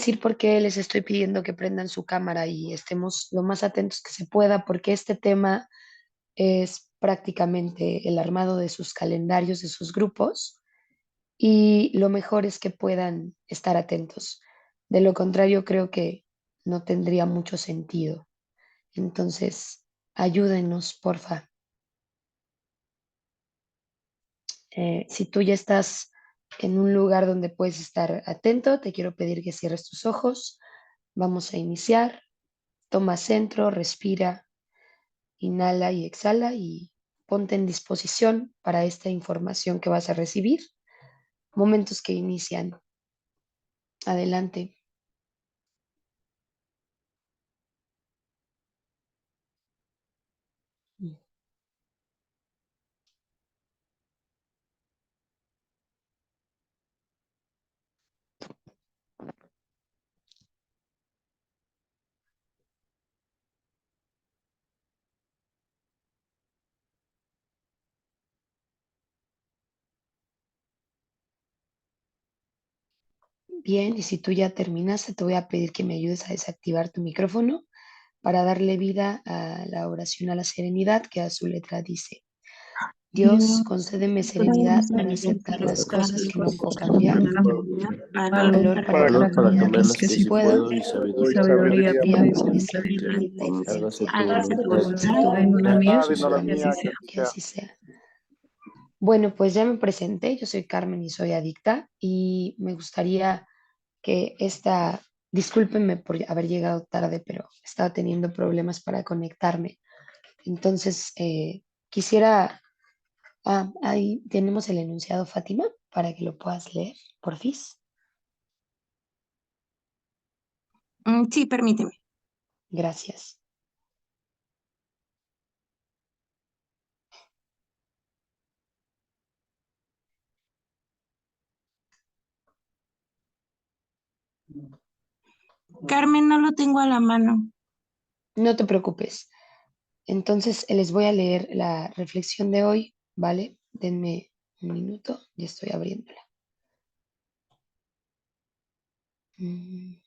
decir por qué les estoy pidiendo que prendan su cámara y estemos lo más atentos que se pueda, porque este tema es prácticamente el armado de sus calendarios, de sus grupos, y lo mejor es que puedan estar atentos. De lo contrario, creo que no tendría mucho sentido. Entonces, ayúdenos, porfa. Si tú ya estás en un lugar donde puedes estar atento, te quiero pedir que cierres tus ojos. Vamos a iniciar. Toma centro, respira, inhala y exhala y ponte en disposición para esta información que vas a recibir. Momentos que inician. Adelante. Bien, y si tú ya terminaste, te voy a pedir que me ayudes a desactivar tu micrófono para darle vida a la oración a la serenidad que a su letra dice. Dios, Dios, concédeme concédeme serenidad para serenidad aceptar para las aceptar cosas las que no cosas puedo que no cambiar, puedo cambiar, valor para Valor para cambiar las cambiarlas que que sí sí puedo, puedo y y sabiduría sabiduría sabiduría para para vivir vivir la vida intensamente. hágase tu Hágase tu voluntad hágase tu voluntad voluntad y no la mía, en la que así mía. sea. que así sea. Bueno, pues ya me presenté, yo soy Carmen y soy adicta y me gustaría que discúlpenme por haber llegado tarde, pero estaba teniendo problemas para conectarme. Entonces, quisiera, ahí tenemos el enunciado, Fátima, para que lo puedas leer, porfis. Sí, permíteme. Gracias. Carmen, no lo tengo a la mano. No te preocupes. Entonces, les voy a leer la reflexión de hoy, ¿vale? Denme un minuto, ya estoy abriéndola. Mm.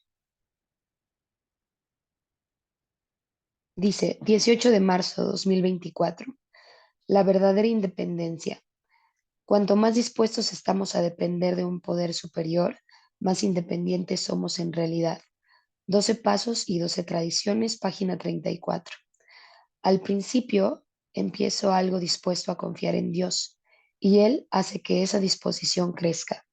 Dice, 18 de marzo de 2024, la verdadera independencia. Cuanto más dispuestos estamos a depender de un poder superior, más independientes somos en realidad. 12 pasos y 12 tradiciones, página 34. Al principio empiezo algo dispuesto a confiar en Dios y Él hace que esa disposición crezca.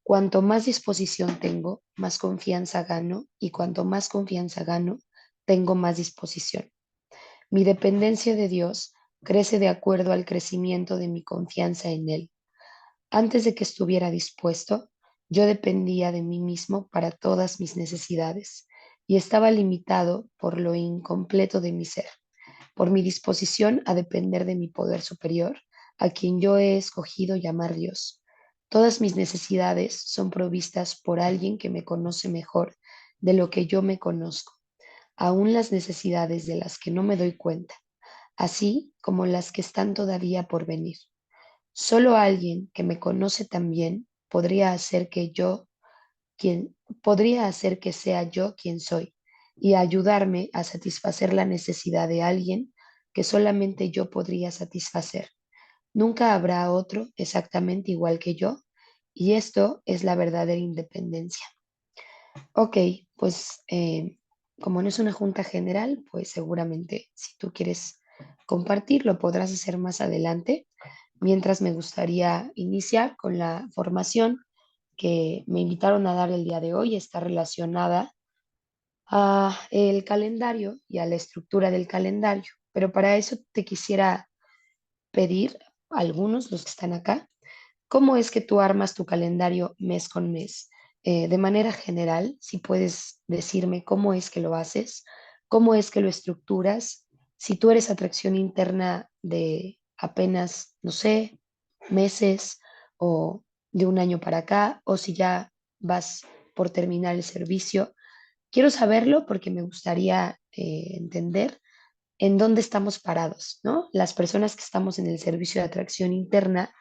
Cuanto más disposición tengo, más confianza gano y cuanto más confianza gano, tengo más disposición. Mi dependencia de Dios crece de acuerdo al crecimiento de mi confianza en Él. Antes de que estuviera dispuesto, yo dependía de mí mismo para todas mis necesidades y estaba limitado por lo incompleto de mi ser, por mi disposición a depender de mi poder superior, a quien yo he escogido llamar Dios. Todas mis necesidades son provistas por alguien que me conoce mejor de lo que yo me conozco, aún las necesidades de las que no me doy cuenta, así como las que están todavía por venir. Solo alguien que me conoce también podría hacer que sea yo quien soy y ayudarme a satisfacer la necesidad de alguien que solamente yo podría satisfacer. Nunca habrá otro exactamente igual que yo y esto es la verdadera independencia. Ok, pues como no es una junta general, pues seguramente si tú quieres compartir lo podrás hacer más adelante. Mientras me gustaría iniciar con la formación que me invitaron a dar el día de hoy. Está relacionada a el calendario y a la estructura del calendario. Pero para eso te quisiera pedir a algunos, los que están acá, ¿cómo es que tú armas tu calendario mes con mes? De manera general, si puedes decirme cómo es que lo haces, cómo es que lo estructuras, si tú eres atracción interna de apenas, no sé, meses o de un año para acá, o si ya vas por terminar el servicio. Quiero saberlo porque me gustaría entender en dónde estamos parados, ¿no? Las personas que estamos en el servicio de atracción interna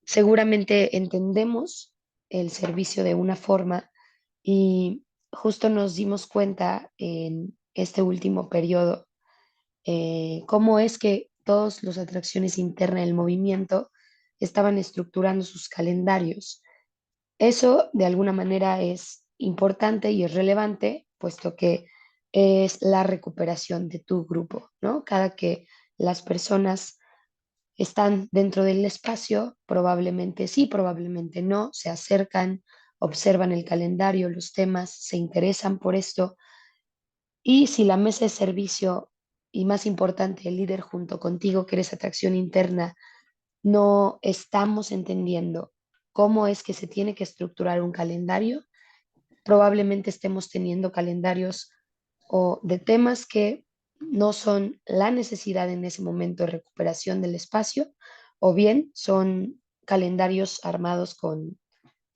seguramente entendemos el servicio de una forma y justo nos dimos cuenta en este último periodo cómo es que todos los atracciones internas del movimiento estaban estructurando sus calendarios. Eso de alguna manera es importante y es relevante, puesto que es la recuperación de tu grupo, ¿no? Cada que las personas están dentro del espacio, probablemente sí, probablemente no, se acercan, observan el calendario, los temas, se interesan por esto. Y si la mesa de servicio, y más importante, el líder junto contigo, que eres atracción interna, no estamos entendiendo cómo es que se tiene que estructurar un calendario, probablemente estemos teniendo calendarios o de temas que no son la necesidad en ese momento de recuperación del espacio, o bien son calendarios armados con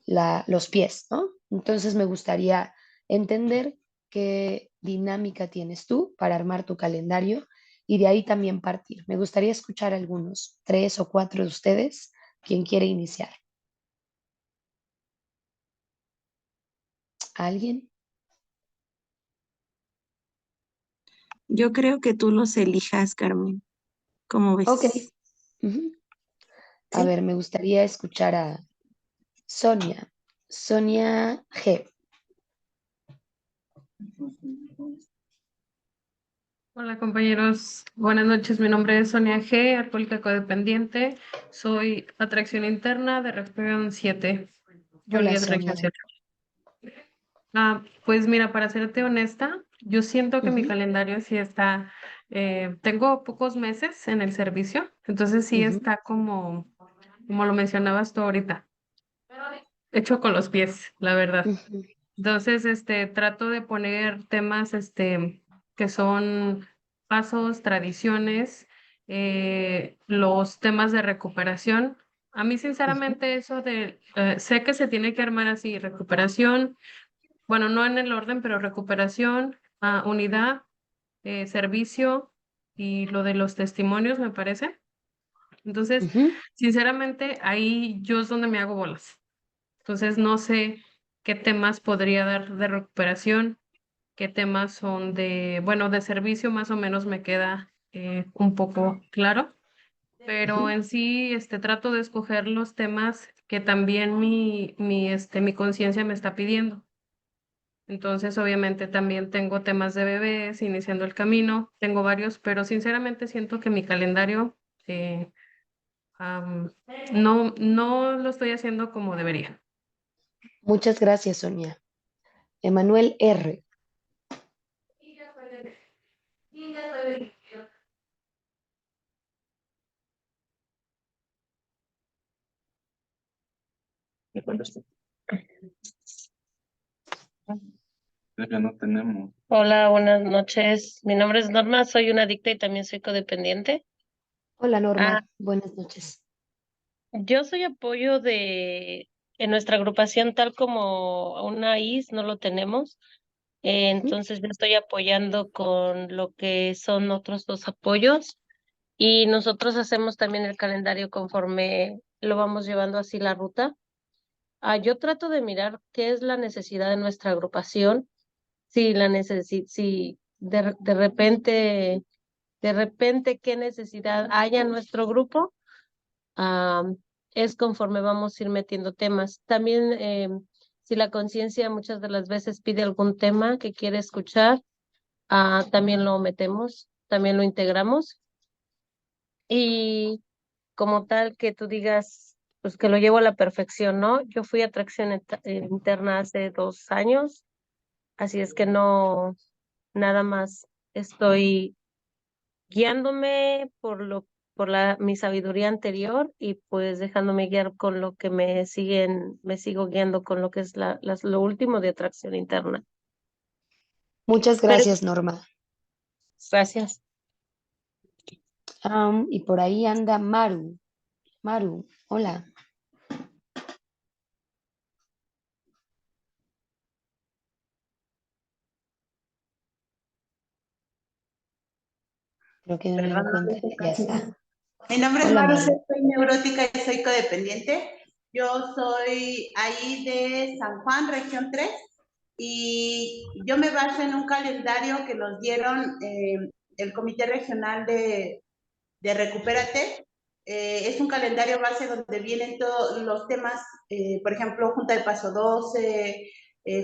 los pies, ¿no? Entonces me gustaría entender qué dinámica tienes tú para armar tu calendario y de ahí también partir. Me gustaría escuchar algunos, 3 o 4 de ustedes, quien quiere iniciar. ¿Alguien? Yo creo que tú los elijas, Carmen. ¿Cómo Ok. ves? Ujú. A ¿Sí? ver, me gustaría escuchar a Sonia. Sonia G. Hola compañeros, buenas noches. Mi nombre es Sonia G, alcohólica codependiente. Soy atracción interna de región 7, Hola, Juliet región Sonia. 7. Pues mira, para serte honesta, yo siento que mi Ujú, calendario sí está, tengo pocos meses en el servicio, entonces sí ujú, está como lo mencionabas tú ahorita, hecho con los pies, la verdad. ujú, Entonces, trato de poner temas, que son pasos, tradiciones, los temas de recuperación. A mí, ujú, sinceramente, eso de, sé que se tiene que armar así, recuperación, bueno, no en el orden, pero recuperación, unidad, servicio y lo de los testimonios, me parece. Entonces, ujú. sinceramente, ahí yo es donde me hago bolas. Entonces, no sé qué temas podría dar de recuperación, qué temas son de, bueno, de servicio más o menos me queda un poco claro, pero Ujú. en sí, trato de escoger los temas que también mi conciencia me está pidiendo. Entonces, obviamente, también tengo temas de bebés, iniciando el camino, tengo varios, pero sinceramente siento que mi calendario eh, am, no lo estoy haciendo como debería. Muchas gracias, Sonia. Emanuel R. Ya no tenemos. Hola, buenas noches. Mi nombre es Norma, soy una adicta y también soy codependiente. Hola, Ah, Norma. Buenas noches. yo soy apoyo en nuestra agrupación, tal como una IS no lo tenemos. Ujú, Entonces yo estoy apoyando con lo que son otros dos apoyos y nosotros hacemos también el calendario conforme lo vamos llevando así la ruta. Yo trato de mirar qué es la necesidad de nuestra agrupación, si de repente qué necesidad haya en nuestro grupo, am, es conforme vamos a ir metiendo temas. También si la conciencia muchas de las veces pide algún tema que quiere escuchar, también lo metemos, también lo integramos. Y como tal que tú digas, pues que lo llevo a la perfección, ¿no? Yo fui a atracción interna hace 2 años, así es que no, nada más estoy guiándome mi sabiduría anterior y pues dejándome guiar con lo que me sigo guiando con lo que es lo último de atracción interna. muchas Pero gracias, Norma. gracias. Y por ahí anda Maru. Maru, hola. Creo que no le Perdón, no encuentra. les toca Ya así. está. Mi nombre es Hola, Maru, Maru. soy neurótica y soy codependiente. Yo soy ahí de San Juan, región 3. y yo me baso en un calendario que nos dieron el Comité Regional de Recupérate. Es un calendario base donde vienen todos los temas, por ejemplo, Junta de Paso 12,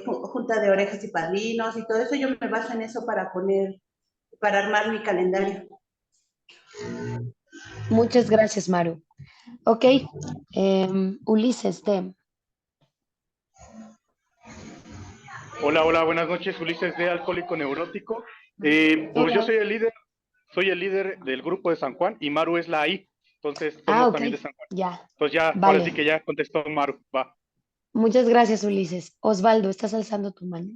Junta de Orejas y Padrinos y todo eso. Yo me baso en eso para armar mi calendario. Muchas gracias, Maru. Ok, Ulises, Dem. Hola, hola, buenas noches, Ulises de Alcohólico Neurótico. Pues yo Hola. soy el líder del grupo de San Juan y Maru es la I, entonces Ah, somos ok, también de San Juan. ya, Entonces ya, ahora sí vale. que ya contestó Maru, va. Muchas gracias, Ulises. Osvaldo, estás alzando tu mano.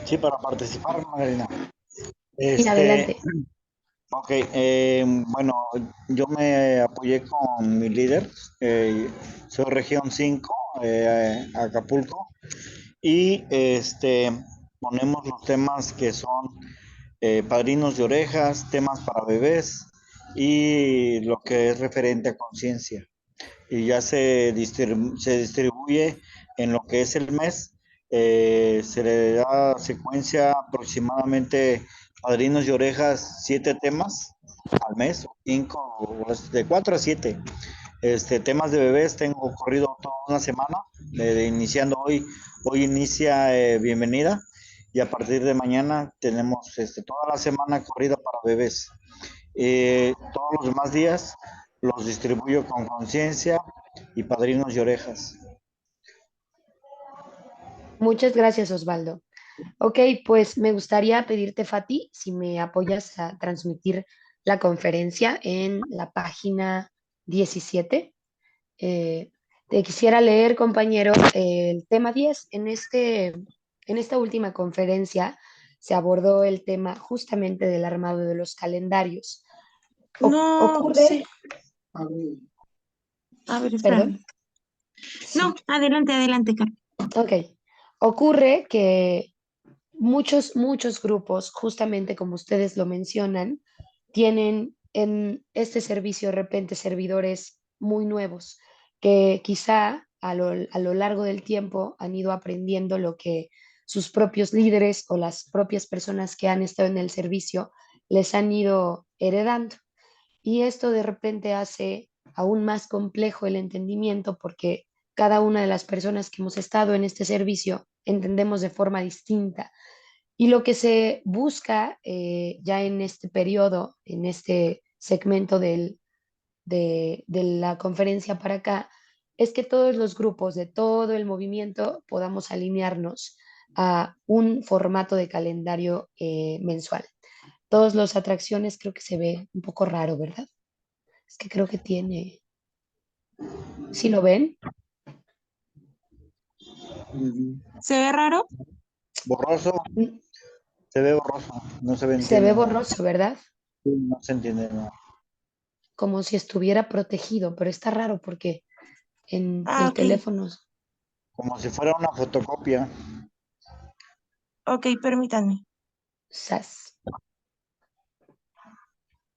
Sí, para participar, Magdalena. Sí, adelante. Ok, bueno, yo me apoyé con mi líder, soy región 5, Acapulco, y ponemos los temas que son padrinos de orejas, temas para bebés y lo que es referente a conciencia. Y ya se distribuye en lo que es el mes, se le da secuencia aproximadamente padrinos de orejas, 7 temas al mes, 5, de 4 a 7. Temas de bebés tengo corrido toda una semana, iniciando hoy inicia bienvenida y a partir de mañana tenemos toda la semana corrida para bebés. Todos los demás días los distribuyo con conciencia y padrinos de orejas. Muchas gracias, Osvaldo. Ok, pues me gustaría pedirte, Fati, si me apoyas a transmitir la conferencia en la página 17. Eh, Te quisiera leer, compañero, el tema 10. En esta última conferencia se abordó el tema justamente del armado de los calendarios. No, Ocurre, sí. A ver, perdón, espérame. No, sí, adelante, adelante, Carmen. ok. Ocurre que muchos grupos, justamente como ustedes lo mencionan, tienen en este servicio de repente servidores muy nuevos que quizá a lo largo del tiempo han ido aprendiendo lo que sus propios líderes o las propias personas que han estado en el servicio les han ido heredando. Y esto de repente hace aún más complejo el entendimiento porque cada una de las personas que hemos estado en este servicio entendemos de forma distinta. Y lo que se busca ya en este periodo, en este segmento de la conferencia para acá, es que todos los grupos de todo el movimiento podamos alinearnos a un formato de calendario mensual. Todas las atracciones creo que se ve un poco raro, ¿verdad? Es que creo que tiene, ¿sí lo ven? ¿Se ve raro? Borroso, Mm, se ve borroso, no se se ve entiende nada. borroso, ¿verdad? No se entiende nada. Como si estuviera protegido, pero está raro porque en Ah, el ok. teléfono, Como si fuera una fotocopia. Ok, permítanme. ¡zas!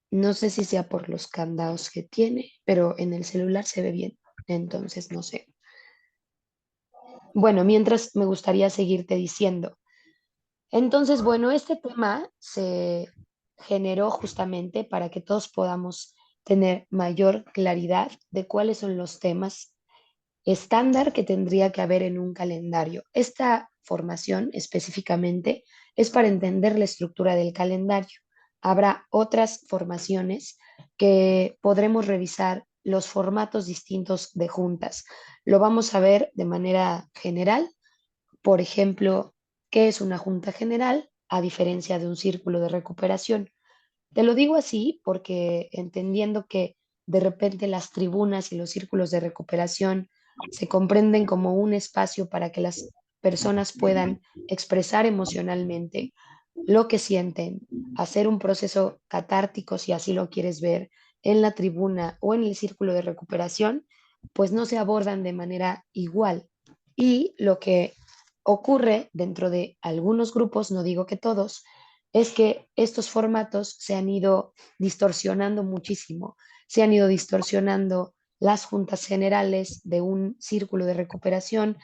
No sé si sea por los candados que tiene, pero en el celular se ve bien. Entonces, no sé. Bueno, mientras me gustaría seguirte diciendo. Entonces, bueno, este tema se generó justamente para que todos podamos tener mayor claridad de cuáles son los temas estándar que tendría que haber en un calendario. Esta formación específicamente es para entender la estructura del calendario. Habrá otras formaciones que podremos revisar los formatos distintos de juntas. Lo vamos a ver de manera general. Por ejemplo, ¿qué es una junta general a diferencia de un círculo de recuperación? Te lo digo así porque entendiendo que de repente las tribunas y los círculos de recuperación se comprenden como un espacio para que las personas puedan expresar emocionalmente lo que sienten, hacer un proceso catártico si así lo quieres ver en la tribuna o en el círculo de recuperación, pues no se abordan de manera igual. Y lo que ocurre dentro de algunos grupos, no digo que todos, es que estos formatos se han ido distorsionando muchísimo, se han ido distorsionando las juntas generales de un círculo de recuperación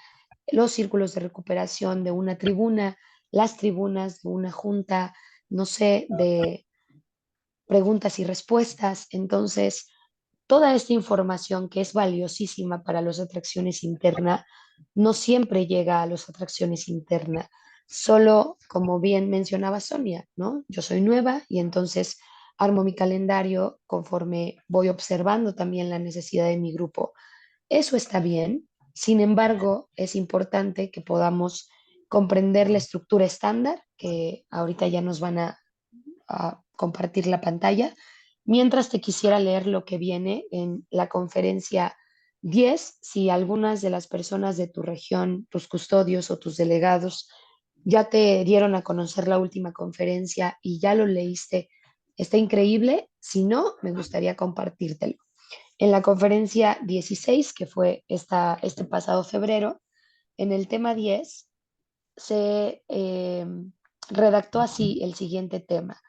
los círculos de recuperación de una tribuna, las tribunas de una junta, no sé, de preguntas y respuestas. Entonces, toda esta información que es valiosísima para las atracciones internas, no siempre llega a las atracciones internas. Solo, como bien mencionaba Sonia, ¿no? Yo soy nueva y entonces armo mi calendario conforme voy observando también la necesidad de mi grupo. Eso está bien. Sin embargo, es importante que podamos comprender la estructura estándar, que ahorita ya nos van a compartir la pantalla, mientras te quisiera leer lo que viene en la conferencia 10, si algunas de las personas de tu región, tus custodios o tus delegados ya te dieron a conocer la última conferencia y ya lo leíste, está increíble. Si no, me gustaría compartírtelo. En la conferencia 16, que fue este pasado febrero, en el tema 10 se redactó así el siguiente tema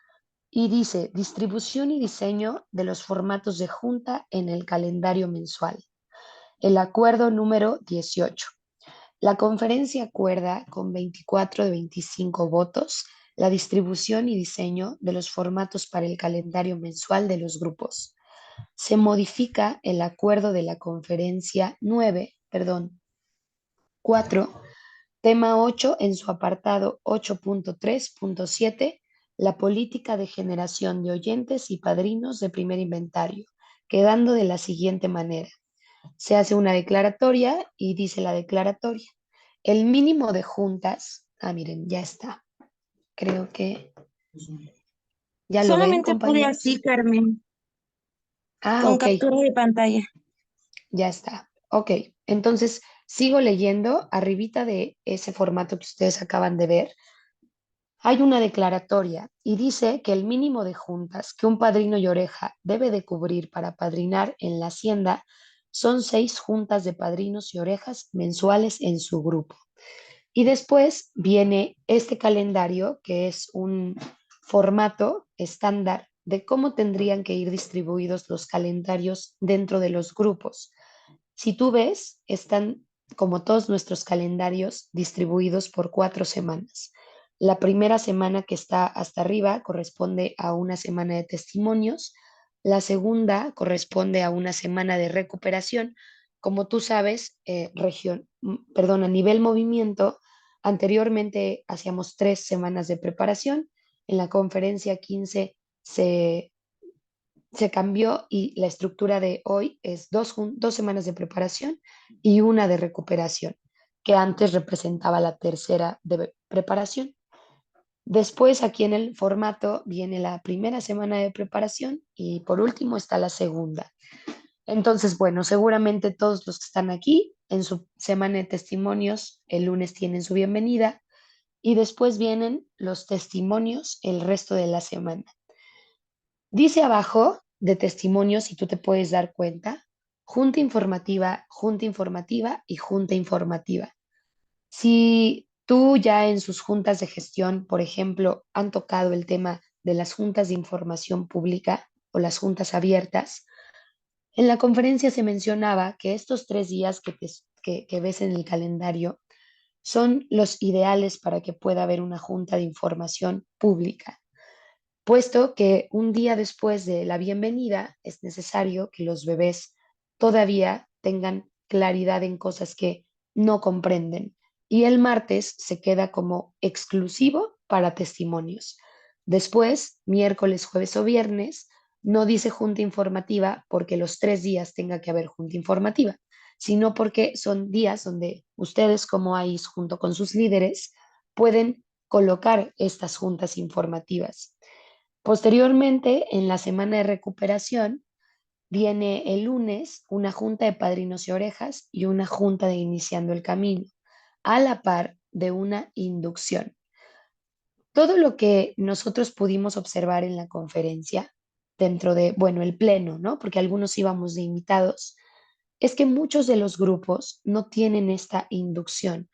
y dice: distribución y diseño de los formatos de junta en el calendario mensual. El acuerdo número 18. La conferencia acuerda con 24 de 25 votos la distribución y diseño de los formatos para el calendario mensual de los grupos. Se modifica el acuerdo de la conferencia 4, tema 8 en su apartado 8.3.7, la política de generación de oyentes y padrinos de primer inventario, quedando de la siguiente manera. Se hace una declaratoria y dice la declaratoria: el mínimo de juntas, miren, ya está. Creo que ya lo ven, Solamente pude compañeros. así, Carmen, con Ok, captura de pantalla. ya está. Ok, entonces sigo leyendo. Arribita de ese formato que ustedes acaban de ver, hay una declaratoria y dice que el mínimo de juntas que un padrino y oreja debe de cubrir para padrinar en la hacienda son 6 juntas de padrinos y orejas mensuales en su grupo. Y después viene este calendario, que es un formato estándar de cómo tendrían que ir distribuidos los calendarios dentro de los grupos. Si tú ves, están como todos nuestros calendarios distribuidos por 4 semanas. La primera semana que está hasta arriba corresponde a una semana de testimonios. La segunda corresponde a una semana de recuperación. Como tú sabes, a nivel movimiento, anteriormente hacíamos 3 semanas de preparación. En la conferencia 15 se cambió y la estructura de hoy es 2 semanas de preparación y una de recuperación, que antes representaba la tercera de preparación. Después, aquí en el formato viene la primera semana de preparación y por último está la segunda. Entonces, bueno, seguramente todos los que están aquí en su semana de testimonios el lunes tienen su bienvenida y después vienen los testimonios el resto de la semana. Dice abajo de testimonios, si tú te puedes dar cuenta, junta informativa y junta informativa. Si tú ya en sus juntas de gestión, por ejemplo, han tocado el tema de las juntas de información pública o las juntas abiertas, en la conferencia se mencionaba que estos 3 días que ves en el calendario son los ideales para que pueda haber una junta de información pública, puesto que un día después de la bienvenida es necesario que los bebés todavía tengan claridad en cosas que no comprenden y el martes se queda como exclusivo para testimonios. Después, miércoles, jueves o viernes, no dice junta informativa porque los 3 días tenga que haber junta informativa, sino porque son días donde ustedes como AIS junto con sus líderes pueden colocar estas juntas informativas. Posteriormente, en la semana de recuperación, viene el lunes una junta de padrinos y orejas y una junta de iniciando el camino, a la par de una inducción. Todo lo que nosotros pudimos observar en la conferencia, dentro de, bueno, el pleno, ¿no? Porque algunos íbamos de invitados, es que muchos de los grupos no tienen esta inducción.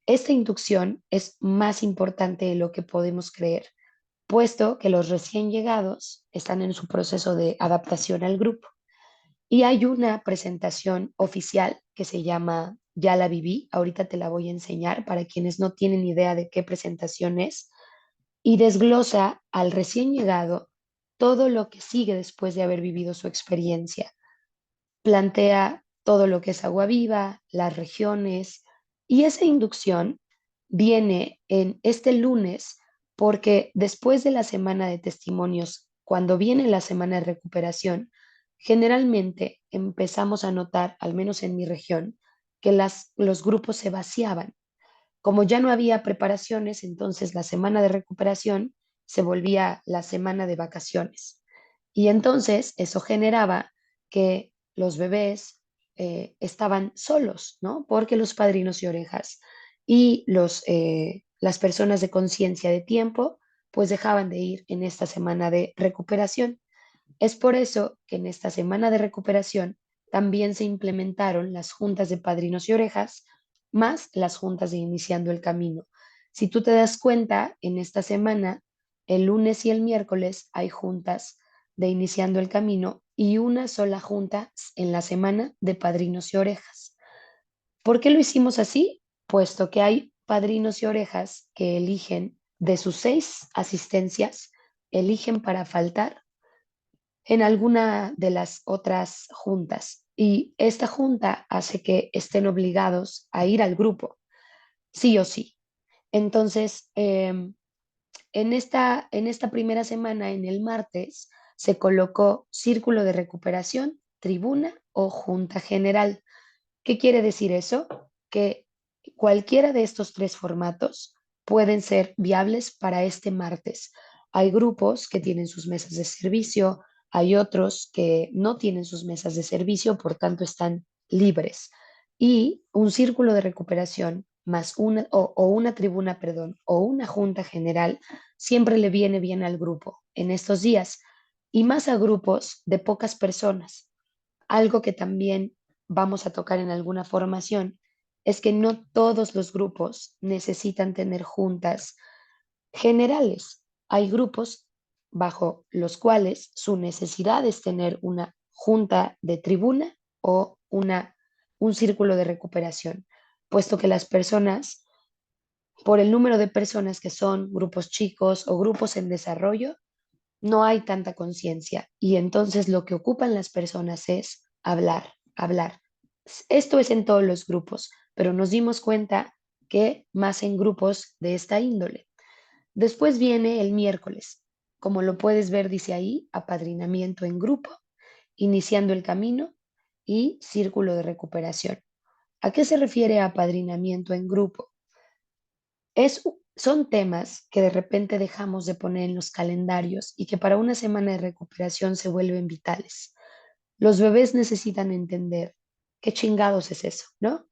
Esta inducción es más importante de lo que podemos creer, puesto que los recién llegados están en su proceso de adaptación al grupo. Y hay una presentación oficial que se llama ya la viví, ahorita te la voy a enseñar para quienes no tienen idea de qué presentación es, y desglosa al recién llegado todo lo que sigue después de haber vivido su experiencia. Plantea todo lo que es Agua Viva, las regiones, y esa inducción viene en este lunes porque después de la semana de testimonios, cuando viene la semana de recuperación, generalmente empezamos a notar, al menos en mi región, que los grupos se vaciaban. Como ya no había preparaciones, entonces la semana de recuperación se volvía la semana de vacaciones. Y entonces eso generaba que los bebés estaban solos, ¿no? Porque los padrinos y orejas y las personas de conciencia de tiempo, pues dejaban de ir en esta semana de recuperación. Es por eso que en esta semana de recuperación también se implementaron las juntas de padrinos y orejas, más las juntas de iniciando el camino. Si tú te das cuenta, en esta semana, el lunes y el miércoles hay juntas de iniciando el camino y una sola junta en la semana de padrinos y orejas. ¿Por qué lo hicimos así? Puesto que hay padrinos y orejas que eligen de sus 6 asistencias, eligen para faltar en alguna de las otras juntas. Y esta junta hace que estén obligados a ir al grupo, sí o sí. Entonces, en esta primera semana, en el martes, se colocó círculo de recuperación, tribuna o junta general. ¿Qué quiere decir eso? Que cualquiera de estos 3 formatos pueden ser viables para este martes. Hay grupos que tienen sus mesas de servicio, hay otros que no tienen sus mesas de servicio, por tanto están libres. Y un círculo de recuperación más una tribuna, perdón, o una junta general siempre le viene bien al grupo en estos días y más a grupos de pocas personas. Algo que también vamos a tocar en alguna formación es que no todos los grupos necesitan tener juntas generales. Hay grupos bajo los cuales su necesidad es tener una junta de tribuna o un círculo de recuperación, puesto que las personas, por el número de personas que son grupos chicos o grupos en desarrollo, no hay tanta conciencia y entonces lo que ocupan las personas es hablar, hablar. Esto es en todos los grupos, pero nos dimos cuenta que más en grupos de esta índole. Después viene el miércoles. Como lo puedes ver, dice ahí, apadrinamiento en grupo, iniciando el camino y círculo de recuperación. ¿A qué se refiere apadrinamiento en grupo? Son temas que de repente dejamos de poner en los calendarios y que para una semana de recuperación se vuelven vitales. Los bebés necesitan entender qué chingados es eso, ¿no?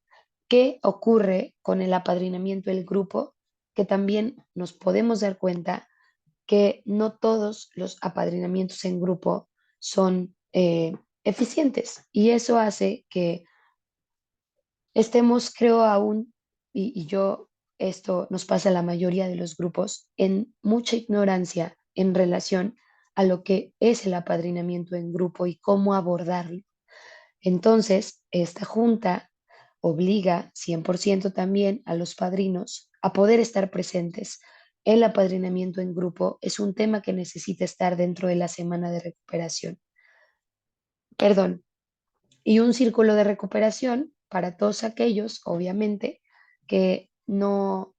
¿Qué ocurre con el apadrinamiento del grupo? Que también nos podemos dar cuenta que no todos los apadrinamientos en grupo son eficientes y eso hace que estemos, creo, aún, y yo, esto nos pasa a la mayoría de los grupos, en mucha ignorancia en relación a lo que es el apadrinamiento en grupo y cómo abordarlo. Entonces, esta junta obliga 100% también a los padrinos a poder estar presentes. El apadrinamiento en grupo es un tema que necesita estar dentro de la semana de recuperación. Perdón, y un círculo de recuperación para todos aquellos, obviamente, que no,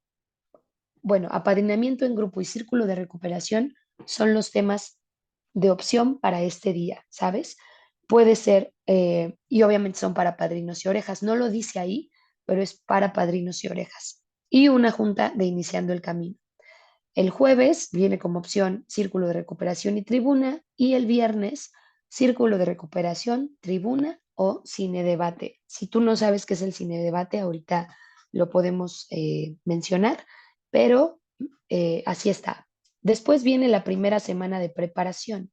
bueno, apadrinamiento en grupo y círculo de recuperación son los temas de opción para este día, ¿sabes? Puede ser, y obviamente son para padrinos y orejas, no lo dice ahí, pero es para padrinos y orejas. Y una junta de iniciando el camino. El jueves viene como opción círculo de recuperación y tribuna y el viernes círculo de recuperación, tribuna o cine debate. Si tú no sabes qué es el cine debate, ahorita lo podemos mencionar, pero así está. Después viene la primera semana de preparación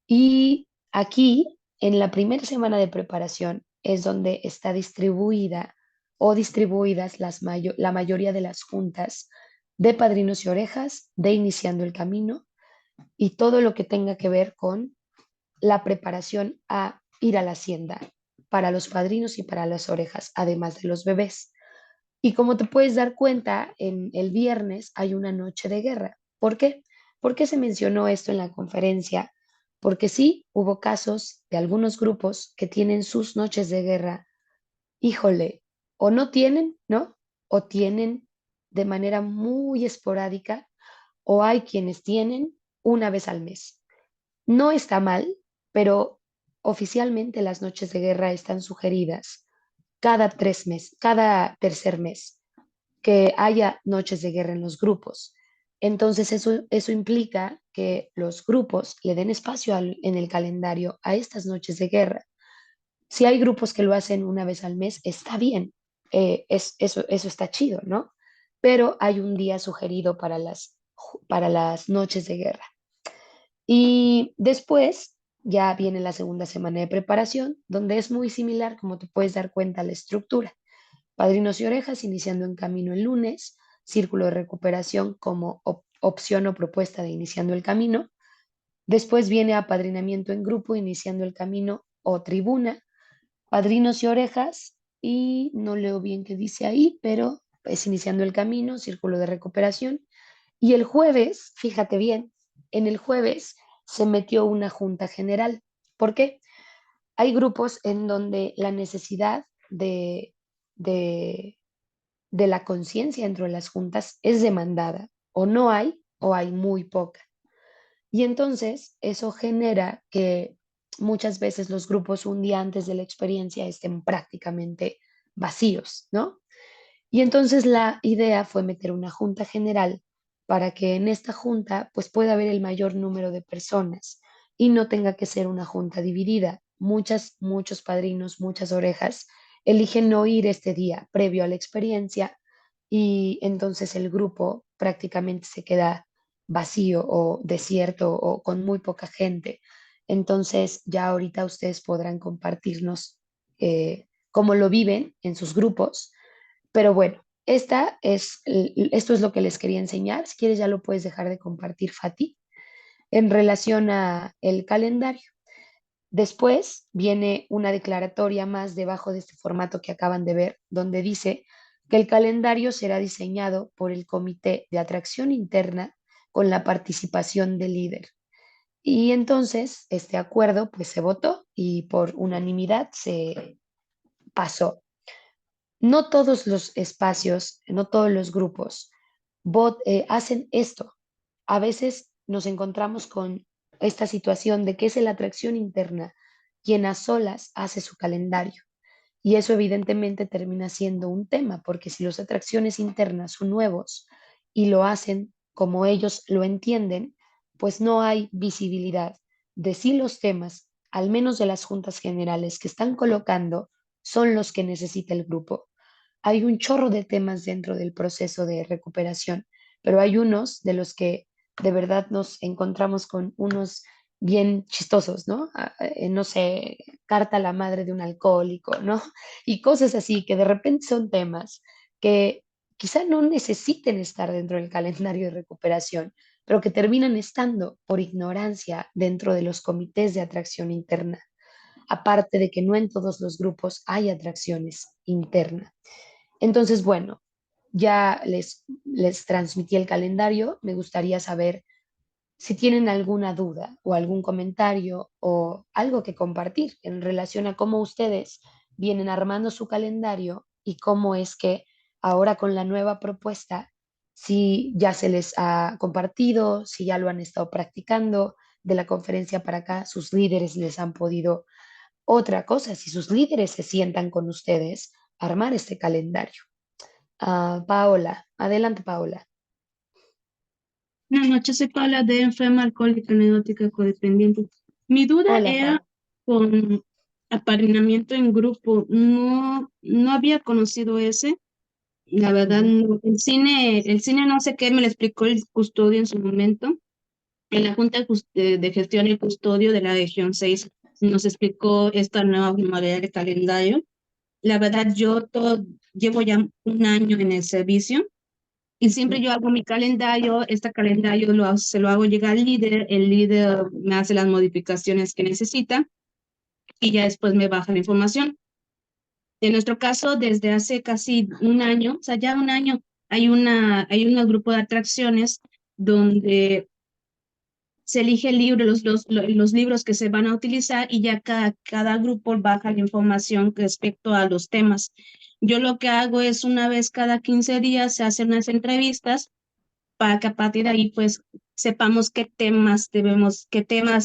y aquí en la primera semana de preparación es donde está distribuida o distribuidas la mayoría de las juntas de padrinos y orejas, de iniciando el camino y todo lo que tenga que ver con la preparación a ir a la hacienda. para los padrinos y para las orejas, además de los bebés. Y como te puedes dar cuenta, en el viernes hay una noche de guerra. ¿Por qué? ¿Por qué se mencionó esto en la conferencia? Porque sí, hubo casos de algunos grupos que tienen sus noches de guerra, híjole, o no tienen, ¿no? O tienen de manera muy esporádica, o hay quienes tienen una vez al mes. No está mal, pero oficialmente las noches de guerra están sugeridas cada 3 meses, cada tercer mes, que haya noches de guerra en los grupos. Entonces eso implica que los grupos le den espacio en el calendario a estas noches de guerra. Si hay grupos que lo hacen una vez al mes, está bien, eso está chido, ¿no? Pero hay un día sugerido para las noches de guerra. Y después ya viene la segunda semana de preparación, donde es muy similar, como te puedes dar cuenta, la estructura. Padrinos y orejas iniciando en camino el lunes, círculo de recuperación como opción o propuesta de iniciando el camino. Después viene apadrinamiento en grupo iniciando el camino o tribuna, padrinos y orejas, y no leo bien qué dice ahí, pero es iniciando el camino, círculo de recuperación. Y el jueves, fíjate bien, en el jueves se metió una junta general. ¿Por qué? Hay grupos en donde la necesidad de, de la conciencia dentro de las juntas es demandada, o hay muy poca. Y entonces eso genera que muchas veces los grupos un día antes de la experiencia estén prácticamente vacíos, ¿no? Y entonces la idea fue meter una junta general para que en esta junta pues pueda haber el mayor número de personas y no tenga que ser una junta dividida. Muchos padrinos, muchas orejas eligen no ir este día previo a la experiencia y entonces el grupo prácticamente se queda vacío o desierto o con muy poca gente. Entonces ya ahorita ustedes podrán compartirnos cómo lo viven en sus grupos, pero bueno, esto es lo que les quería enseñar. Si quieres ya lo puedes dejar de compartir, Fati, en relación a el calendario. Después viene una declaratoria más debajo de este formato que acaban de ver, donde dice que el calendario será diseñado por el Comité de Atracción Interna con la participación del líder. Y entonces este acuerdo pues se votó y por unanimidad se pasó. No todos los espacios, no todos los grupos hacen esto. A veces nos encontramos con esta situación de que es la atracción interna quien a solas hace su calendario. Y eso evidentemente termina siendo un tema, porque si las atracciones internas son nuevos y lo hacen como ellos lo entienden, pues no hay visibilidad de si los temas, al menos de las juntas generales que están colocando, son los que necesita el grupo. Hay un chorro de temas dentro del proceso de recuperación, pero hay unos de los que de verdad nos encontramos con unos bien chistosos, ¿no? No sé, carta a la madre de un alcohólico, ¿no? Y cosas así que de repente son temas que quizá no necesiten estar dentro del calendario de recuperación, pero que terminan estando por ignorancia dentro de los comités de atracción interna. Aparte de que no en todos los grupos hay atracciones internas. Entonces, bueno, ya les transmití el calendario. Me gustaría saber si tienen alguna duda o algún comentario o algo que compartir en relación a cómo ustedes vienen armando su calendario y cómo es que ahora con la nueva propuesta, si ya se les ha compartido, si ya lo han estado practicando de la conferencia para acá, sus líderes les han podido, otra cosa, si sus líderes se sientan con ustedes, armar este calendario. Paola, adelante Paola. Buenas noches, soy Paula de enferma alcohólica neurótica codependiente. Mi duda Hola, era Paola. con apadrinamiento en grupo. No había conocido ese. La verdad, el cine no sé qué, me lo explicó el custodio en su momento. En la Junta de Gestión y Custodio de la Región 6 nos explicó esta nueva modalidad de calendario. La verdad, llevo ya un año en el servicio. Y siempre yo hago mi calendario, este calendario se lo hago llegar al líder, el líder me hace las modificaciones que necesita y ya después me baja la información. En nuestro caso, desde hace casi un año, o sea, ya un año, hay un grupo de atracciones donde se elige el libro, los libros que se van a utilizar y ya cada grupo baja la información respecto a los temas. Yo lo que hago es una vez cada 15 días se hacen unas entrevistas para que a partir de ahí pues sepamos qué temas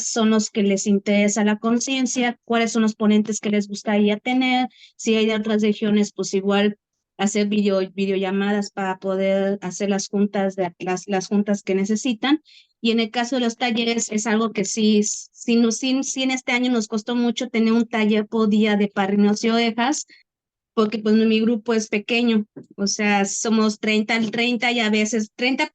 son los que les interesa la conciencia, cuáles son los ponentes que les gustaría tener, si hay de otras regiones pues igual hacer videollamadas para poder hacer las juntas, las juntas que necesitan. Y en el caso de los talleres es algo que sí en este año nos costó mucho tener un taller por día de padrinos y ovejas, porque pues mi grupo es pequeño, o sea, somos 30 al 30 y a veces 30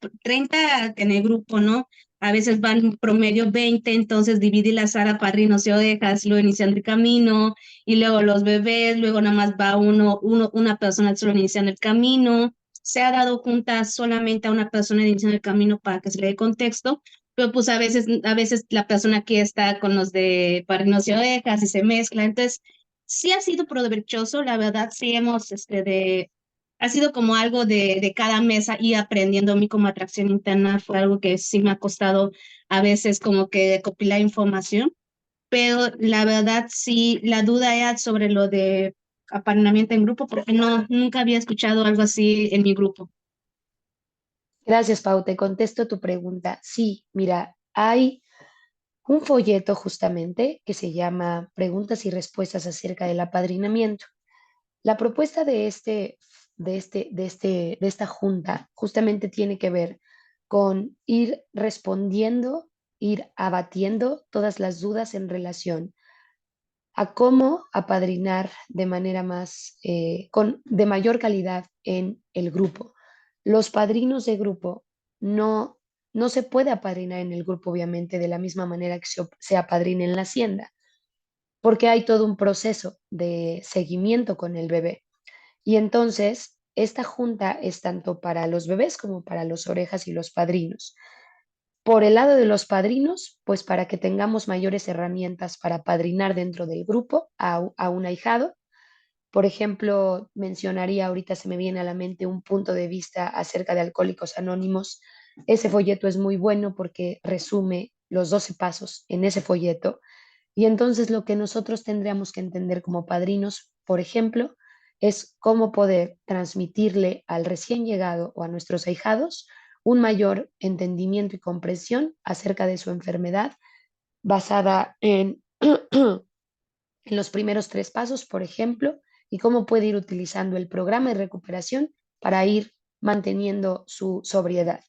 en el grupo, ¿no? A veces van promedio 20, entonces divide la sala padrinos y ovejas, luego iniciando el camino, y luego los bebés, luego nada más va una persona solo iniciando el camino. Se ha dado juntas solamente a una persona iniciando el camino para que se le dé contexto, pero pues a veces la persona aquí está con los de padrinos y ovejas y se mezcla, entonces sí ha sido provechoso, la verdad, sí ha sido como algo de cada mesa y aprendiendo a mí como atracción interna fue algo que sí me ha costado a veces como que recopilar información, pero la verdad sí, la duda era sobre lo de apadrinamiento en grupo, porque nunca había escuchado algo así en mi grupo. Gracias, Pau. Te contesto tu pregunta. Sí, mira, hay un folleto justamente que se llama Preguntas y respuestas acerca del apadrinamiento. La propuesta de esta junta justamente tiene que ver con ir respondiendo, ir abatiendo todas las dudas en relación a cómo apadrinar de manera de mayor calidad en el grupo. Los padrinos de grupo no, no se puede apadrinar en el grupo, obviamente, de la misma manera que se apadrina en la hacienda, porque hay todo un proceso de seguimiento con el bebé. Y entonces, esta junta es tanto para los bebés como para los orejas y los padrinos. Por el lado de los padrinos, pues para que tengamos mayores herramientas para padrinar dentro del grupo a un ahijado. Por ejemplo, mencionaría, ahorita se me viene a la mente un punto de vista acerca de Alcohólicos Anónimos. Ese folleto es muy bueno porque resume los 12 pasos en ese folleto. Y entonces lo que nosotros tendríamos que entender como padrinos, por ejemplo, es cómo poder transmitirle al recién llegado o a nuestros ahijados un mayor entendimiento y comprensión acerca de su enfermedad basada en los primeros 3 pasos, por ejemplo, y cómo puede ir utilizando el programa de recuperación para ir manteniendo su sobriedad.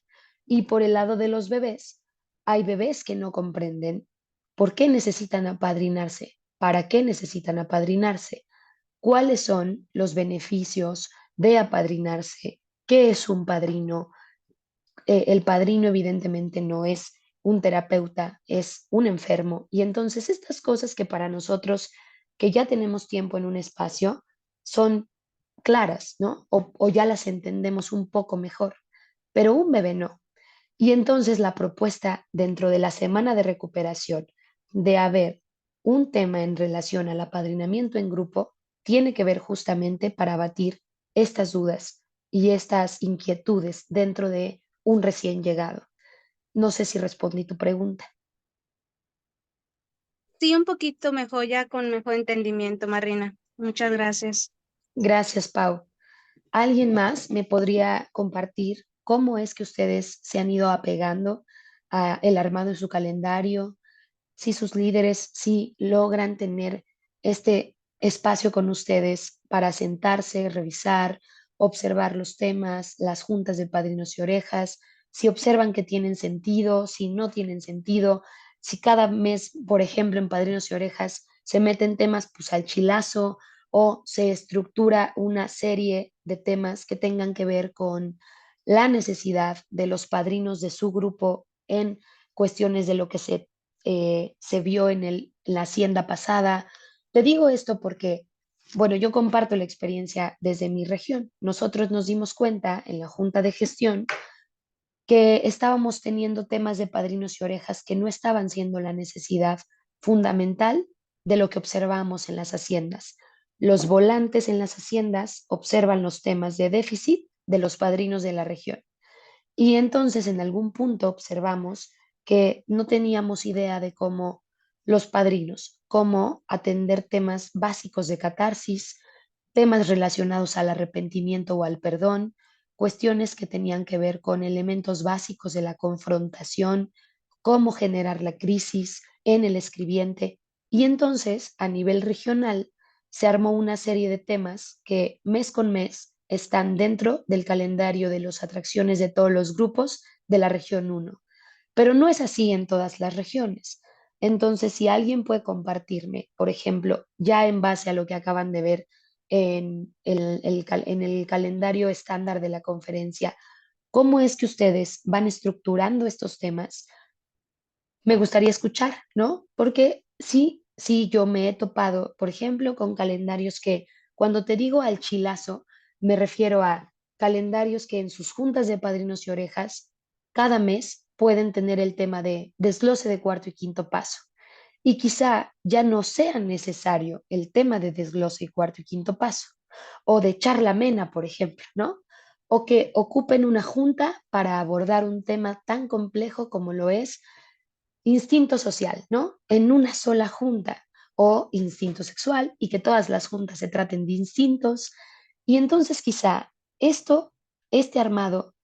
Y por el lado de los bebés, hay bebés que no comprenden por qué necesitan apadrinarse, para qué necesitan apadrinarse, cuáles son los beneficios de apadrinarse, qué es un padrino. El padrino evidentemente no es un terapeuta, es un enfermo. Y entonces estas cosas que para nosotros, que ya tenemos tiempo en un espacio, son claras, ¿no? O ya las entendemos un poco mejor, pero un bebé no. Y entonces la propuesta dentro de la semana de recuperación de haber un tema en relación al apadrinamiento en grupo tiene que ver justamente para abatir estas dudas y estas inquietudes dentro de un recién llegado. No sé si respondí tu pregunta. Sí, un poquito mejor, ya con mejor entendimiento, Marina. Muchas gracias. Gracias, Pau. ¿Alguien más me podría compartir cómo es que ustedes se han ido apegando a el armado de su calendario? Si sus líderes sí logran tener este espacio con ustedes para sentarse, revisar, observar los temas, las juntas de padrinos y orejas, si observan que tienen sentido, si no tienen sentido, si cada mes, por ejemplo, en padrinos y orejas se meten temas pues al chilazo o se estructura una serie de temas que tengan que ver con la necesidad de los padrinos de su grupo en cuestiones de lo que se vio en la hacienda pasada. Te digo esto porque, bueno, yo comparto la experiencia desde mi región. Nosotros nos dimos cuenta en la Junta de Gestión que estábamos teniendo temas de padrinos y orejas que no estaban siendo la necesidad fundamental de lo que observamos en las haciendas. Los volantes en las haciendas observan los temas de déficit de los padrinos de la región. Y entonces en algún punto observamos que no teníamos idea de cómo los padrinos, cómo atender temas básicos de catarsis, temas relacionados al arrepentimiento o al perdón, cuestiones que tenían que ver con elementos básicos de la confrontación, cómo generar la crisis en el escribiente. Y entonces, a nivel regional, se armó una serie de temas que mes con mes están dentro del calendario de las atracciones de todos los grupos de la región 1. Pero no es así en todas las regiones. Entonces, si alguien puede compartirme, por ejemplo, ya en base a lo que acaban de ver en el calendario estándar de la conferencia, ¿cómo es que ustedes van estructurando estos temas? Me gustaría escuchar, ¿no? Porque sí, yo me he topado, por ejemplo, con calendarios que cuando te digo al chilazo, me refiero a calendarios que en sus juntas de padrinos y orejas, cada mes pueden tener el tema de desglose de cuarto y quinto paso. Y quizá ya no sea necesario el tema de desglose y cuarto y quinto paso, o de charla amena, por ejemplo, ¿no? O que ocupen una junta para abordar un tema tan complejo como lo es instinto social, ¿no? En una sola junta, o instinto sexual, y que todas las juntas se traten de instintos. Y entonces quizá este armado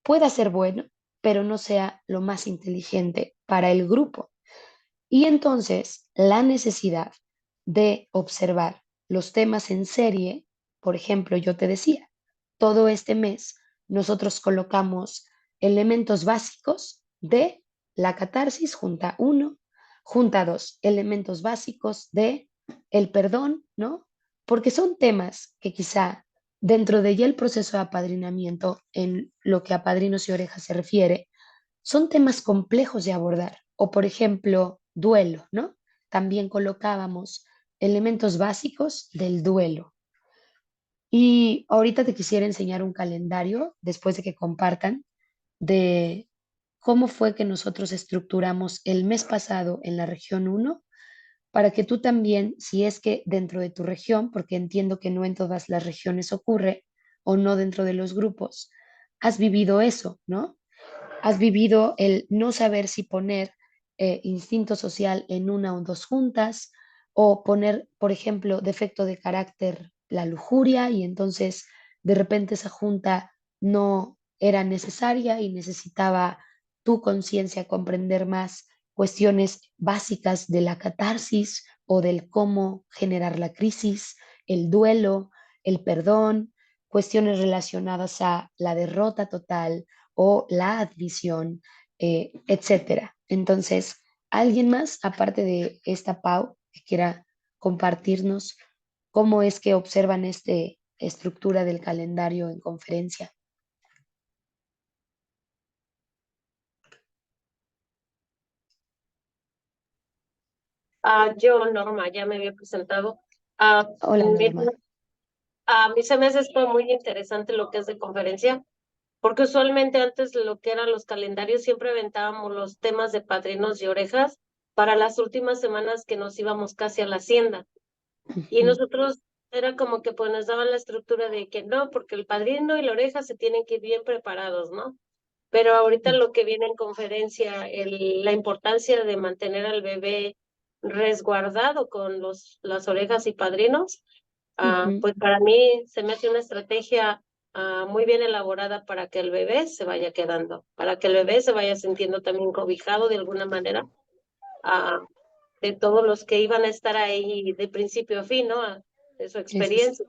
pueda ser bueno, pero no sea lo más inteligente para el grupo. Y entonces la necesidad de observar los temas en serie, por ejemplo, yo te decía, todo este mes nosotros colocamos elementos básicos de la catarsis, junta 1, junta 2, elementos básicos de el perdón, ¿no? Porque son temas que quizá dentro de ya el proceso de apadrinamiento, en lo que a padrinos y orejas se refiere, son temas complejos de abordar. O por ejemplo, duelo, ¿no? También colocábamos elementos básicos del duelo. Y ahorita te quisiera enseñar un calendario, después de que compartan, de cómo fue que nosotros estructuramos el mes pasado en la región 1, para que tú también, si es que dentro de tu región, porque entiendo que no en todas las regiones ocurre, o no dentro de los grupos, has vivido eso, ¿no? Has vivido el no saber si poner instinto social en una o dos juntas, o poner, por ejemplo, defecto de carácter, la lujuria, y entonces de repente esa junta no era necesaria y necesitaba tu conciencia comprender más cuestiones básicas de la catarsis o del cómo generar la crisis, el duelo, el perdón, cuestiones relacionadas a la derrota total o la admisión, etcétera. Entonces, ¿alguien más, aparte de esta Pau, que quiera compartirnos cómo es que observan esta estructura del calendario en conferencia? Yo, Norma, ya me había presentado. Ah, Hola, mira, Norma. a mí se me hace esto muy interesante lo que es de conferencia, porque usualmente antes lo que eran los calendarios siempre aventábamos los temas de padrinos y orejas para las últimas semanas que nos íbamos casi a la hacienda. Y Ujú, nosotros era como que pues nos daban la estructura de que no, porque el padrino y la oreja se tienen que ir bien preparados, ¿no? Pero ahorita lo que viene en conferencia, la importancia de mantener al bebé resguardado con las orejas y padrinos, ujú. pues para mí se me hace una estrategia muy bien elaborada para que el bebé se vaya quedando, para que el bebé se vaya sintiendo también cobijado de alguna manera ah, de todos los que iban a estar ahí de principio a fin, ¿no? De su Eso sí. experiencia.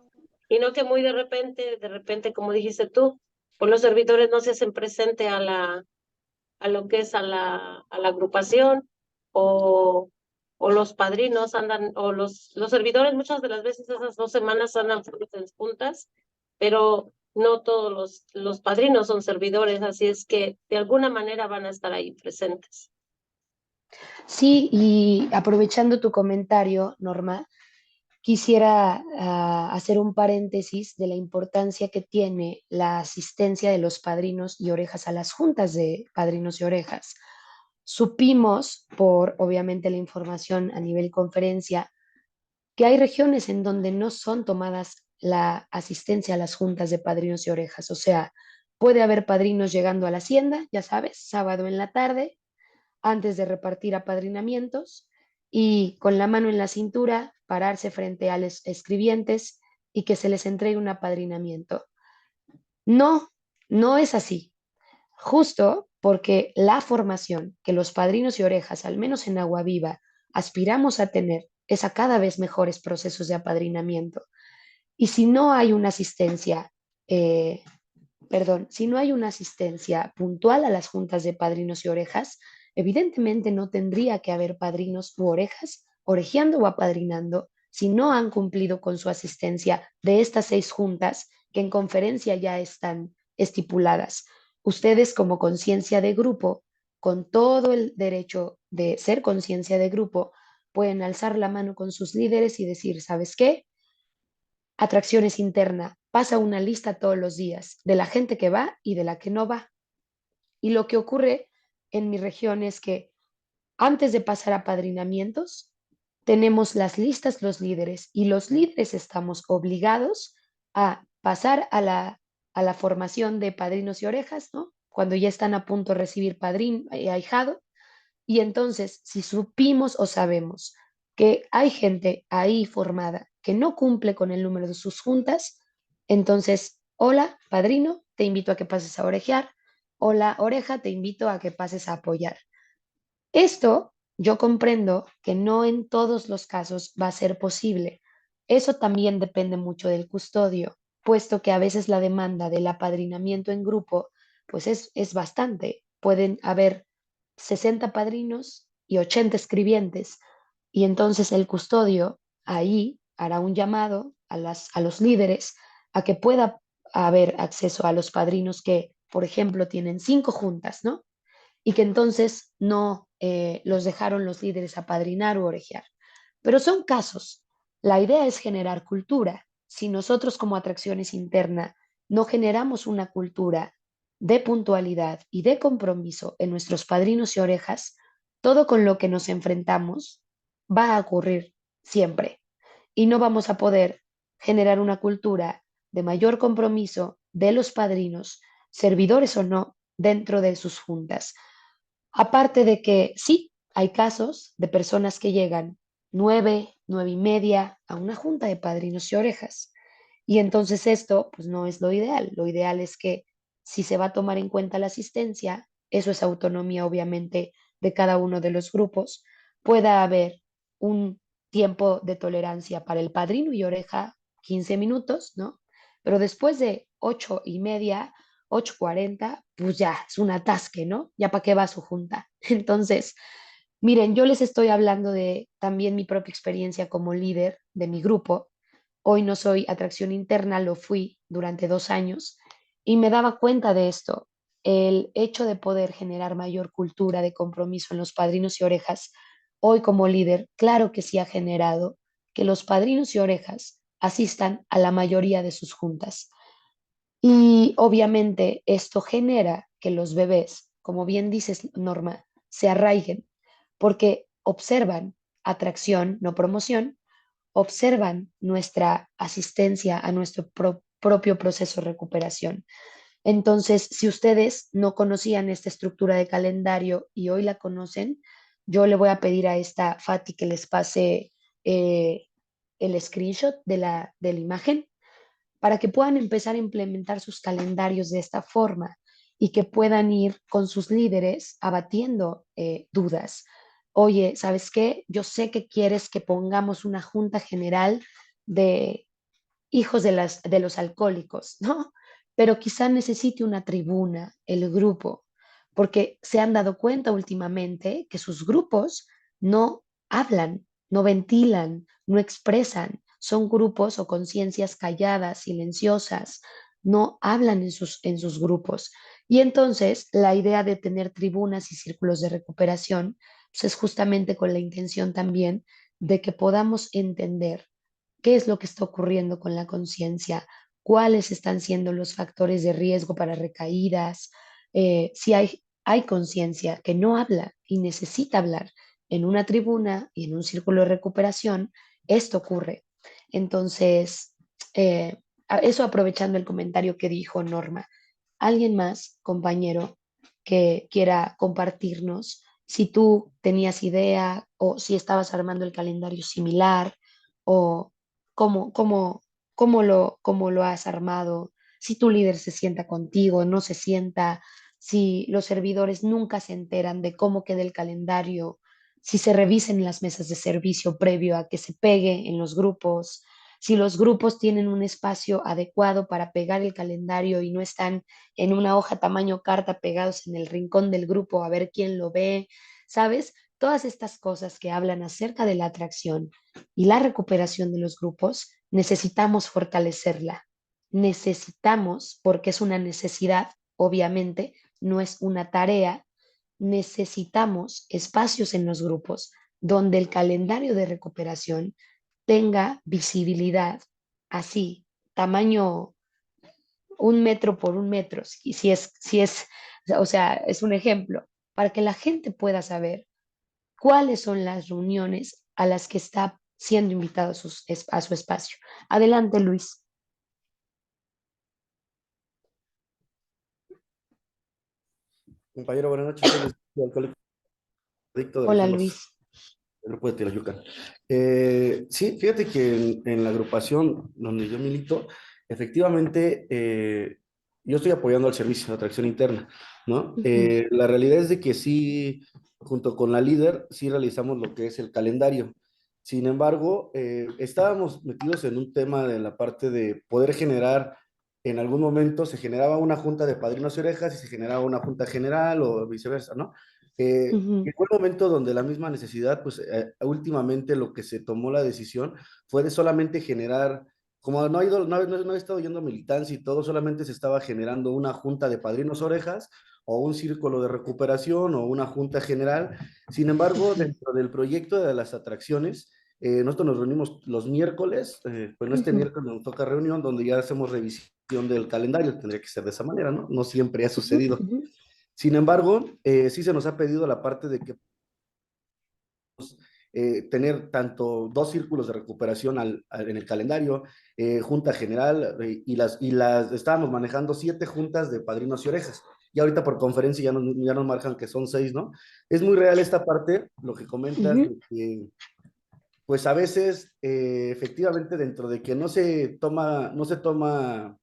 Y no que muy de repente, como dijiste tú, pues los servidores no se hacen presente a lo que es a la agrupación o, o los padrinos andan, o los servidores muchas de las veces esas 2 semanas andan juntas, pero no todos los padrinos son servidores, así es que de alguna manera van a estar ahí presentes. Sí, y aprovechando tu comentario, Norma, quisiera hacer un paréntesis de la importancia que tiene la asistencia de los padrinos y orejas a las juntas de padrinos y orejas. Supimos, por obviamente la información a nivel conferencia, que hay regiones en donde no son tomadas la asistencia a las juntas de padrinos y orejas. O sea, puede haber padrinos llegando a la hacienda, ya sabes, sábado en la tarde, antes de repartir apadrinamientos, y con la mano en la cintura pararse frente a los escribientes y que se les entregue un apadrinamiento. No, no es así. Justo porque la formación que los padrinos y orejas, al menos en Agua Viva, aspiramos a tener es a cada vez mejores procesos de apadrinamiento. Y si no hay una asistencia, eh, si no hay una asistencia puntual a las juntas de padrinos y orejas, evidentemente no tendría que haber padrinos u orejas orejeando o apadrinando si no han cumplido con su asistencia de estas 6 juntas que en conferencia ya están estipuladas. Ustedes como conciencia de grupo, con todo el derecho de ser conciencia de grupo, pueden alzar la mano con sus líderes y decir, ¿sabes qué? Atracciones interna, pasa una lista todos los días de la gente que va y de la que no va. Y lo que ocurre en mi región es que antes de pasar a padrinamientos, tenemos las listas, los líderes, y los líderes estamos obligados a pasar a la formación de padrinos y orejas, ¿no? Cuando ya están a punto de recibir padrino y ahijado. Y entonces, si supimos o sabemos que hay gente ahí formada que no cumple con el número de sus juntas, entonces, hola, padrino, te invito a que pases a orejear. Hola, oreja, te invito a que pases a apoyar. Esto yo comprendo que no en todos los casos va a ser posible. Eso también depende mucho del custodio, puesto que a veces la demanda del apadrinamiento en grupo pues es bastante. Pueden haber 60 padrinos y 80 escribientes, y entonces el custodio ahí hará un llamado a los líderes a que pueda haber acceso a los padrinos que, por ejemplo, tienen 5 juntas, ¿no? Y que entonces no los dejaron los líderes apadrinar o orejear. Pero son casos. La idea es generar cultura. Si nosotros como atracciones interna no generamos una cultura de puntualidad y de compromiso en nuestros padrinos y orejas, todo con lo que nos enfrentamos va a ocurrir siempre. Y no vamos a poder generar una cultura de mayor compromiso de los padrinos, servidores o no, dentro de sus juntas. Aparte de que sí, hay casos de personas que llegan 9, 9:30 a una junta de padrinos y orejas. Y entonces esto, pues no es lo ideal. Lo ideal es que si se va a tomar en cuenta la asistencia, eso es autonomía obviamente de cada uno de los grupos, pueda haber un tiempo de tolerancia para el padrino y oreja, 15 minutos, ¿no? Pero después de 8:30, 8:40, pues ya es un atasque, ¿no? Ya para qué va su junta. Entonces, miren, yo les estoy hablando de también mi propia experiencia como líder de mi grupo. Hoy no soy atracción interna, lo fui durante 2 años y me daba cuenta de esto. El hecho de poder generar mayor cultura de compromiso en los padrinos y orejas, hoy como líder, claro que sí ha generado que los padrinos y orejas asistan a la mayoría de sus juntas. Y obviamente esto genera que los bebés, como bien dices, Norma, se arraiguen porque observan atracción, no promoción, observan nuestra asistencia a nuestro propio proceso de recuperación. Entonces, si ustedes no conocían esta estructura de calendario y hoy la conocen, yo le voy a pedir a esta Fati que les pase el screenshot de la imagen para que puedan empezar a implementar sus calendarios de esta forma y que puedan ir con sus líderes abatiendo dudas. Oye, ¿sabes qué? Yo sé que quieres que pongamos una junta general de hijos de los alcohólicos, ¿no? Pero quizá necesite una tribuna, el grupo, porque se han dado cuenta últimamente que sus grupos no hablan, no ventilan, no expresan, son grupos o conciencias calladas, silenciosas, no hablan en sus grupos. Y entonces la idea de tener tribunas y círculos de recuperación pues es justamente con la intención también de que podamos entender qué es lo que está ocurriendo con la conciencia, cuáles están siendo los factores de riesgo para recaídas, si hay conciencia que no habla y necesita hablar en una tribuna y en un círculo de recuperación, esto ocurre. Entonces, eso aprovechando el comentario que dijo Norma. ¿Alguien más, compañero, que quiera compartirnos si tú tenías idea o si estabas armando el calendario similar o cómo, cómo, cómo lo has armado? Si tu líder se sienta contigo, no se sienta, si los servidores nunca se enteran de cómo queda el calendario, si se revisen las mesas de servicio previo a que se pegue en los grupos, si los grupos tienen un espacio adecuado para pegar el calendario y no están en una hoja tamaño carta pegados en el rincón del grupo a ver quién lo ve, ¿sabes? Todas estas cosas que hablan acerca de la atracción y la recuperación de los grupos, necesitamos fortalecerla. Necesitamos, porque es una necesidad, obviamente, no es una tarea, necesitamos espacios en los grupos donde el calendario de recuperación tenga visibilidad así, tamaño 1 metro por 1 metro, o sea, es un ejemplo, para que la gente pueda saber cuáles son las reuniones a las que está siendo invitado a su espacio. Adelante, Luis. Compañero, buenas noches. Soy Luis, alcohólico adicto de Hola, región 2, Luis. del grupo de Tilayucan. Sí, fíjate que en la agrupación donde yo milito, efectivamente, yo estoy apoyando al servicio de atracción interna, ¿no? La realidad es de que sí, junto con la líder, sí realizamos lo que es el calendario. Sin embargo, estábamos metidos en un tema de la parte de poder generar, en algún momento se generaba una junta de padrinos y orejas y se generaba una junta general o viceversa, ¿no? Llegó el momento donde la misma necesidad, pues últimamente lo que se tomó la decisión fue de solamente generar, como no ha, ido, no ha estado yendo militancia y todo, solamente se estaba generando una junta de padrinos orejas o un círculo de recuperación o una junta general. Sin embargo, dentro del proyecto de las atracciones, nosotros nos reunimos los miércoles, bueno, este miércoles nos toca reunión donde ya hacemos revisión del calendario, tendría que ser de esa manera, ¿no? No siempre ha sucedido. Sin embargo, sí se nos ha pedido la parte de que tener tanto 2 círculos de recuperación en el calendario, junta general, estábamos manejando 7 juntas de padrinos y orejas. Y ahorita por conferencia ya nos marcan que son 6, ¿no? Es muy real esta parte, lo que comentas, de que, pues a veces, efectivamente, dentro de que no se toma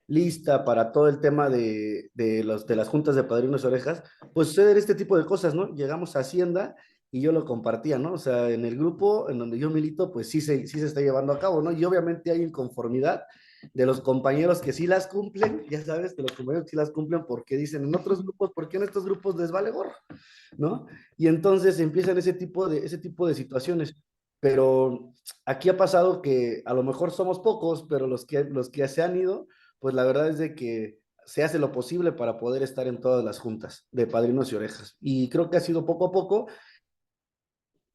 lista para todo el tema de las juntas de padrinos y orejas, pues suceden este tipo de cosas, ¿no? Llegamos a Hacienda y yo lo compartía, ¿no? O sea, en el grupo en donde yo milito, pues sí se está llevando a cabo, ¿no? Y obviamente hay inconformidad de los compañeros que sí las cumplen, ya sabes, de los compañeros que sí las cumplen porque dicen en otros grupos, ¿por qué en estos grupos les vale gorro? ¿No? Y entonces empiezan ese tipo de situaciones. Pero aquí ha pasado que a lo mejor somos pocos, pero los que se han ido, pues la verdad es de que se hace lo posible para poder estar en todas las juntas de padrinos y orejas. Y creo que ha sido poco a poco.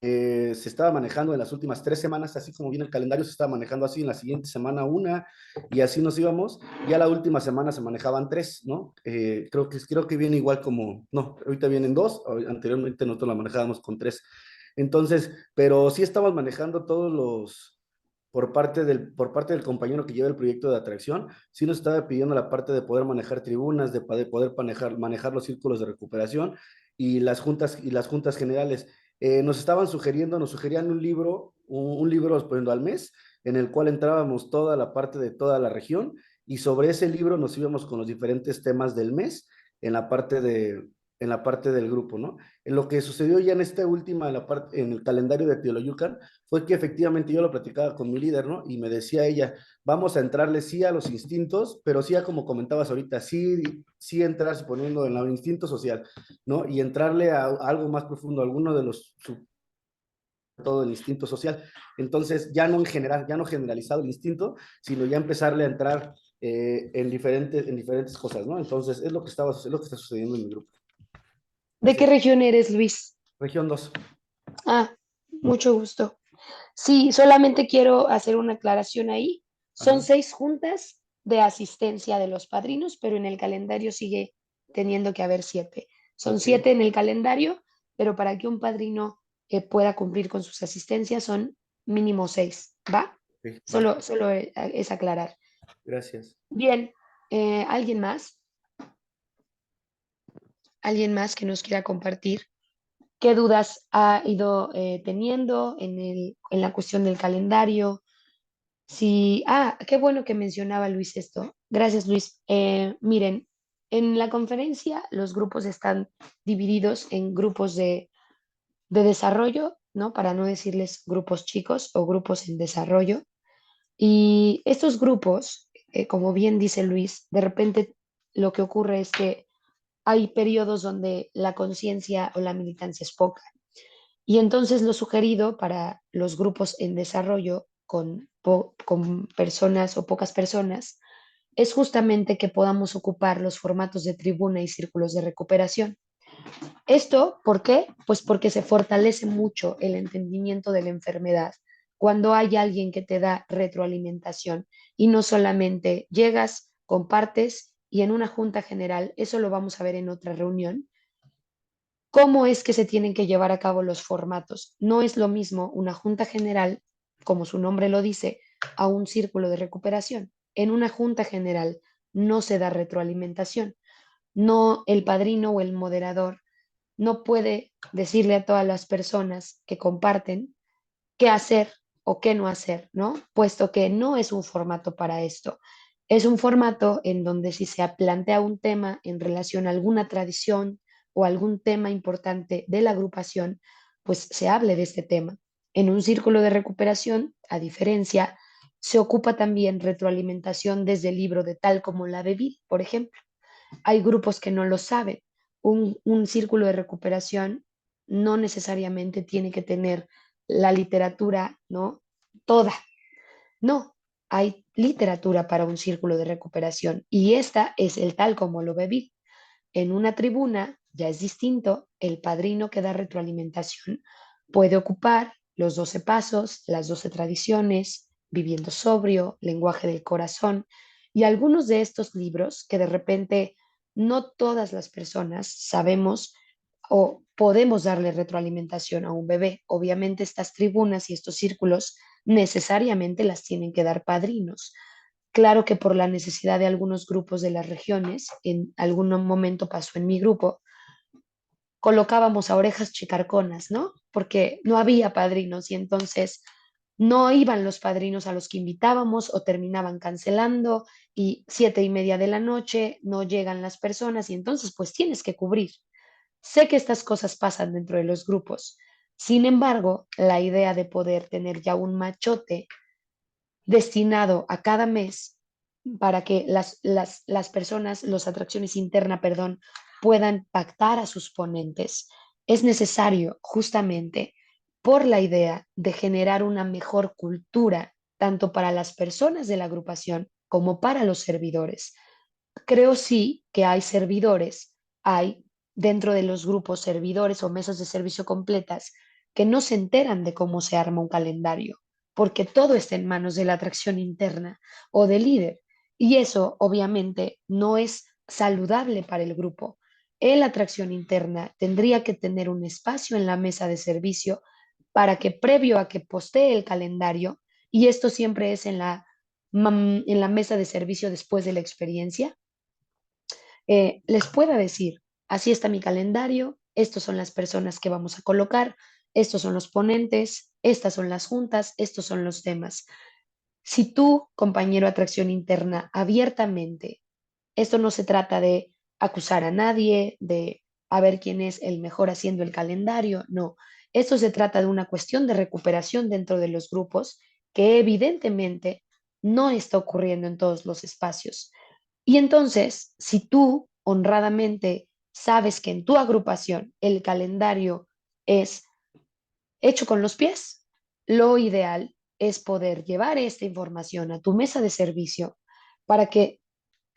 Se estaba manejando en las últimas 3 semanas, así como viene el calendario, se estaba manejando así, en la siguiente semana una, y así nos íbamos. Ya la última semana se manejaban 3, ¿no? Creo que viene igual como, no, ahorita vienen 2, anteriormente nosotros la manejábamos con 3. Entonces, pero sí estamos manejando todos los, por parte del compañero que lleva el proyecto de atracción, sí nos estaba pidiendo la parte de poder manejar tribunas, de poder manejar los círculos de recuperación y las juntas generales. Nos sugerían un libro poniendo al mes, en el cual entrábamos toda la parte de toda la región, y sobre ese libro nos íbamos con los diferentes temas del mes en la parte del grupo, ¿no? En lo que sucedió ya en esta última, en el calendario de Teoloyucan, fue que efectivamente yo lo platicaba con mi líder, ¿no? Y me decía ella, vamos a entrarle sí a los instintos, pero sí, como comentabas ahorita, sí entrarse poniendo en el instinto social, ¿no? Y entrarle a algo más profundo, alguno de los, todo el instinto social. Entonces, ya no en general, ya no generalizado el instinto, sino ya empezarle a entrar en diferentes cosas, ¿no? Entonces, es lo que está sucediendo en mi grupo. ¿De qué región eres, Luis? Región 2. Ah, mucho gusto. Sí, solamente quiero hacer una aclaración ahí. Son Ajá. 6 juntas de asistencia de los padrinos, pero en el calendario sigue teniendo que haber 7. Son 7 en el calendario, pero para que un padrino pueda cumplir con sus asistencias son mínimo 6, ¿va? Ok, va. Solo es aclarar. Gracias. Bien, ¿alguien más? ¿Alguien más que nos quiera compartir qué dudas ha ido teniendo en la cuestión del calendario? Sí, qué bueno que mencionaba Luis esto. Gracias, Luis. Miren, en la conferencia los grupos están divididos en grupos de desarrollo, ¿no? Para no decirles grupos chicos o grupos en desarrollo. Y estos grupos, como bien dice Luis, de repente lo que ocurre es que hay periodos donde la conciencia o la militancia es poca. Y entonces lo sugerido para los grupos en desarrollo con personas o pocas personas es justamente que podamos ocupar los formatos de tribuna y círculos de recuperación. ¿Esto por qué? Pues porque se fortalece mucho el entendimiento de la enfermedad cuando hay alguien que te da retroalimentación y no solamente llegas, compartes y en una junta general, eso lo vamos a ver en otra reunión, cómo es que se tienen que llevar a cabo los formatos. No es lo mismo una junta general, como su nombre lo dice, a un círculo de recuperación. En una junta general no se da retroalimentación. No el padrino o el moderador no puede decirle a todas las personas que comparten qué hacer o qué no hacer, ¿no? Puesto que no es un formato para esto. Es un formato en donde si se plantea un tema en relación a alguna tradición o algún tema importante de la agrupación, pues se hable de este tema. En un círculo de recuperación, a diferencia, se ocupa también retroalimentación desde el libro de Tal como la bebí, por ejemplo. Hay grupos que no lo saben. Un círculo de recuperación no necesariamente tiene que tener la literatura, ¿no? Toda. No, hay literatura para un círculo de recuperación y esta es el Tal como lo bebí. En una tribuna ya es distinto, el padrino que da retroalimentación puede ocupar los 12 pasos, las 12 tradiciones, viviendo sobrio, lenguaje del corazón y algunos de estos libros que de repente no todas las personas sabemos o podemos darle retroalimentación a un bebé. Obviamente estas tribunas y estos círculos necesariamente las tienen que dar padrinos. Claro que por la necesidad de algunos grupos de las regiones, en algún momento pasó en mi grupo, colocábamos a orejas chicarconas, ¿no? Porque no había padrinos y entonces no iban los padrinos a los que invitábamos o terminaban cancelando y 7:30 de la noche no llegan las personas y entonces pues tienes que cubrir. Sé que estas cosas pasan dentro de los grupos. Sin embargo, la idea de poder tener ya un machote destinado a cada mes para que las personas, las atracciones internas, perdón, puedan pactar a sus ponentes, es necesario justamente por la idea de generar una mejor cultura, tanto para las personas de la agrupación como para los servidores. Creo sí que hay servidores, hay dentro de los grupos servidores o mesas de servicio completas que no se enteran de cómo se arma un calendario, porque todo está en manos de la atracción interna o del líder. Y eso obviamente no es saludable para el grupo. La atracción interna tendría que tener un espacio en la mesa de servicio para que previo a que postee el calendario, y esto siempre es en la mesa de servicio después de la experiencia, les pueda decir, así está mi calendario, estos son las personas que vamos a colocar, estos son los ponentes, estas son las juntas, estos son los temas. Si tú, compañero atracción interna, abiertamente, esto no se trata de acusar a nadie, de a ver quién es el mejor haciendo el calendario, no. Esto se trata de una cuestión de recuperación dentro de los grupos que evidentemente no está ocurriendo en todos los espacios. Y entonces, si tú honradamente sabes que en tu agrupación el calendario es hecho con los pies, lo ideal es poder llevar esta información a tu mesa de servicio para que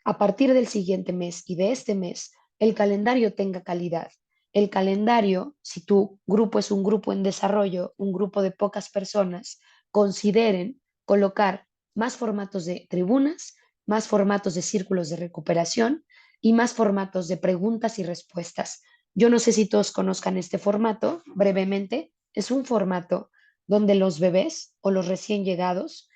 a partir del siguiente mes y de este mes el calendario tenga calidad. El calendario, si tu grupo es un grupo en desarrollo, un grupo de pocas personas, consideren colocar más formatos de tribunas, más formatos de círculos de recuperación y más formatos de preguntas y respuestas. Yo no sé si todos conozcan este formato, brevemente, es un formato donde los bebés o los recién llegados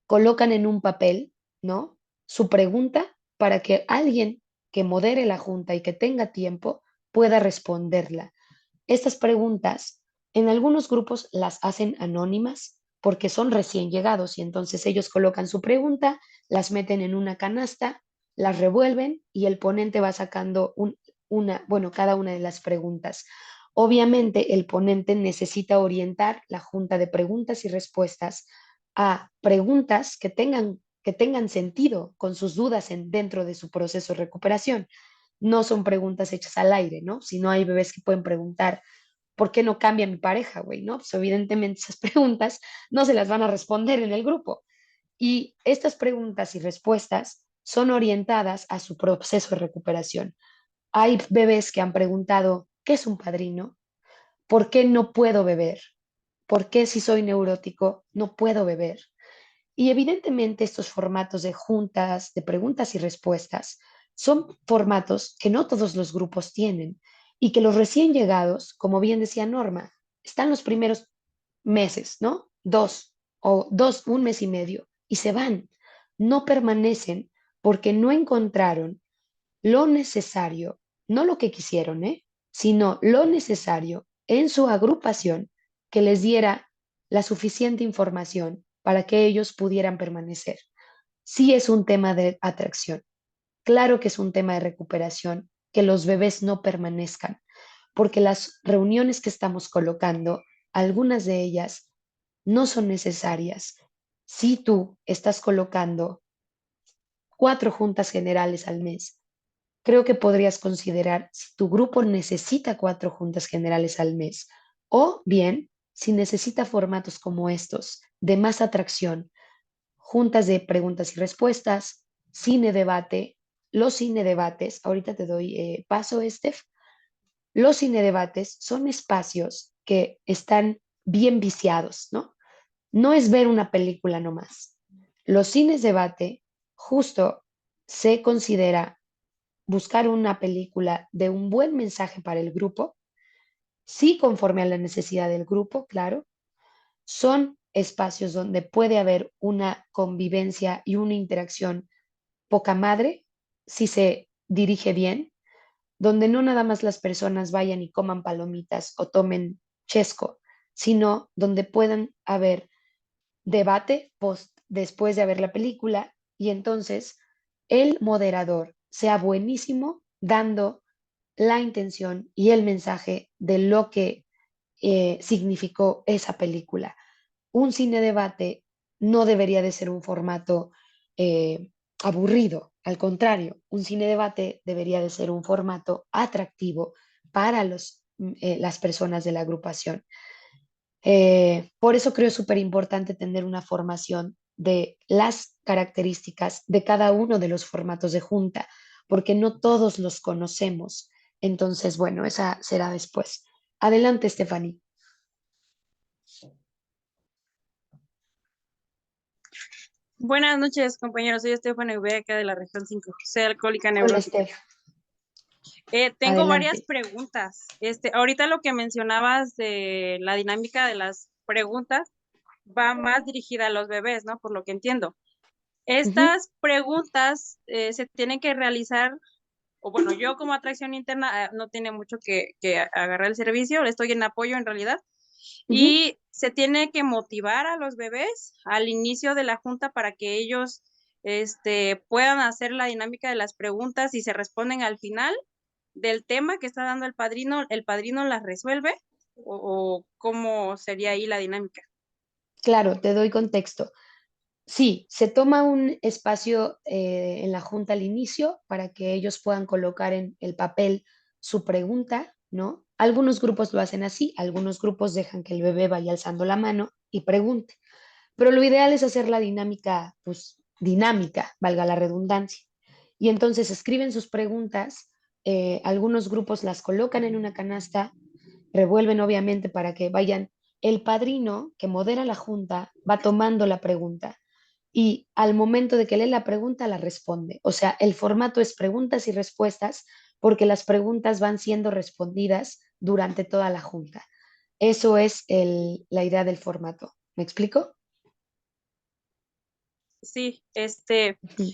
colocan en un papel, ¿no? Su pregunta para que alguien que modere la junta y que tenga tiempo pueda responderla. Estas preguntas en algunos grupos las hacen anónimas porque son recién llegados y entonces ellos colocan su pregunta, las meten en una canasta, las revuelven y el ponente va sacando cada una de las preguntas. Obviamente el ponente necesita orientar la junta de preguntas y respuestas a preguntas que tengan sentido con sus dudas dentro de su proceso de recuperación. No son preguntas hechas al aire, ¿no? Si no hay bebés que pueden preguntar, ¿por qué no cambia mi pareja, güey? ¿No? Pues evidentemente esas preguntas no se las van a responder en el grupo. Y estas preguntas y respuestas son orientadas a su proceso de recuperación. Hay bebés que han preguntado, ¿qué es un padrino? ¿Por qué no puedo beber? ¿Por qué si soy neurótico no puedo beber? Y evidentemente estos formatos de juntas, de preguntas y respuestas, son formatos que no todos los grupos tienen y que los recién llegados, como bien decía Norma, están los primeros meses, ¿no? Un mes y medio, y se van. No permanecen porque no encontraron lo necesario, no lo que quisieron, sino lo necesario en su agrupación que les diera la suficiente información para que ellos pudieran permanecer. Sí es un tema de atracción, claro que es un tema de recuperación, que los bebés no permanezcan, porque las reuniones que estamos colocando, algunas de ellas no son necesarias. Si tú estás colocando 4 juntas generales al mes, creo que podrías considerar si tu grupo necesita 4 juntas generales al mes o bien si necesita formatos como estos de más atracción, juntas de preguntas y respuestas, cine debate, los cine debates, ahorita te doy paso, Steph. Los cine debates son espacios que están bien viciados, ¿no? No es ver una película nomás. Los cines debate justo se considera buscar una película de un buen mensaje para el grupo, sí conforme a la necesidad del grupo, claro. Son espacios donde puede haber una convivencia y una interacción poca madre si se dirige bien, donde no nada más las personas vayan y coman palomitas o tomen chesco, sino donde puedan haber debate después de ver la película y entonces el moderador sea buenísimo dando la intención y el mensaje de lo que significó esa película. Un cine debate no debería de ser un formato aburrido, al contrario, un cine debate debería de ser un formato atractivo para las personas de la agrupación. Por eso creo súper importante tener una formación de las características de cada uno de los formatos de junta, porque no todos los conocemos. Entonces, bueno, esa será después. Adelante, Stephanie. Buenas noches, compañeros. Soy Estefania Ube, acá de la región 5. Soy alcohólica Hola, neurótica. Steph. Tengo varias Adelante. preguntas. Ahorita lo que mencionabas de la dinámica de las preguntas va más dirigida a los bebés, ¿no? Por lo que entiendo. Estas preguntas se tienen que realizar, o bueno, yo como atracción interna no tiene mucho que agarrar el servicio, estoy en apoyo en realidad. Y se tiene que motivar a los bebés al inicio de la junta para que ellos puedan hacer la dinámica de las preguntas y se responden al final del tema que está dando el padrino las resuelve o cómo sería ahí la dinámica. Claro, te doy contexto. Sí, se toma un espacio en la junta al inicio para que ellos puedan colocar en el papel su pregunta, ¿no? Algunos grupos lo hacen así, algunos grupos dejan que el bebé vaya alzando la mano y pregunte, pero lo ideal es hacer la dinámica, pues dinámica, valga la redundancia. Y entonces escriben sus preguntas, algunos grupos las colocan en una canasta, revuelven obviamente para que vayan, el padrino que modera la junta va tomando la pregunta y al momento de que lee la pregunta la responde. O sea, el formato es preguntas y respuestas porque las preguntas van siendo respondidas durante toda la junta. Eso es la idea del formato. ¿Me explico? Sí, Ujú.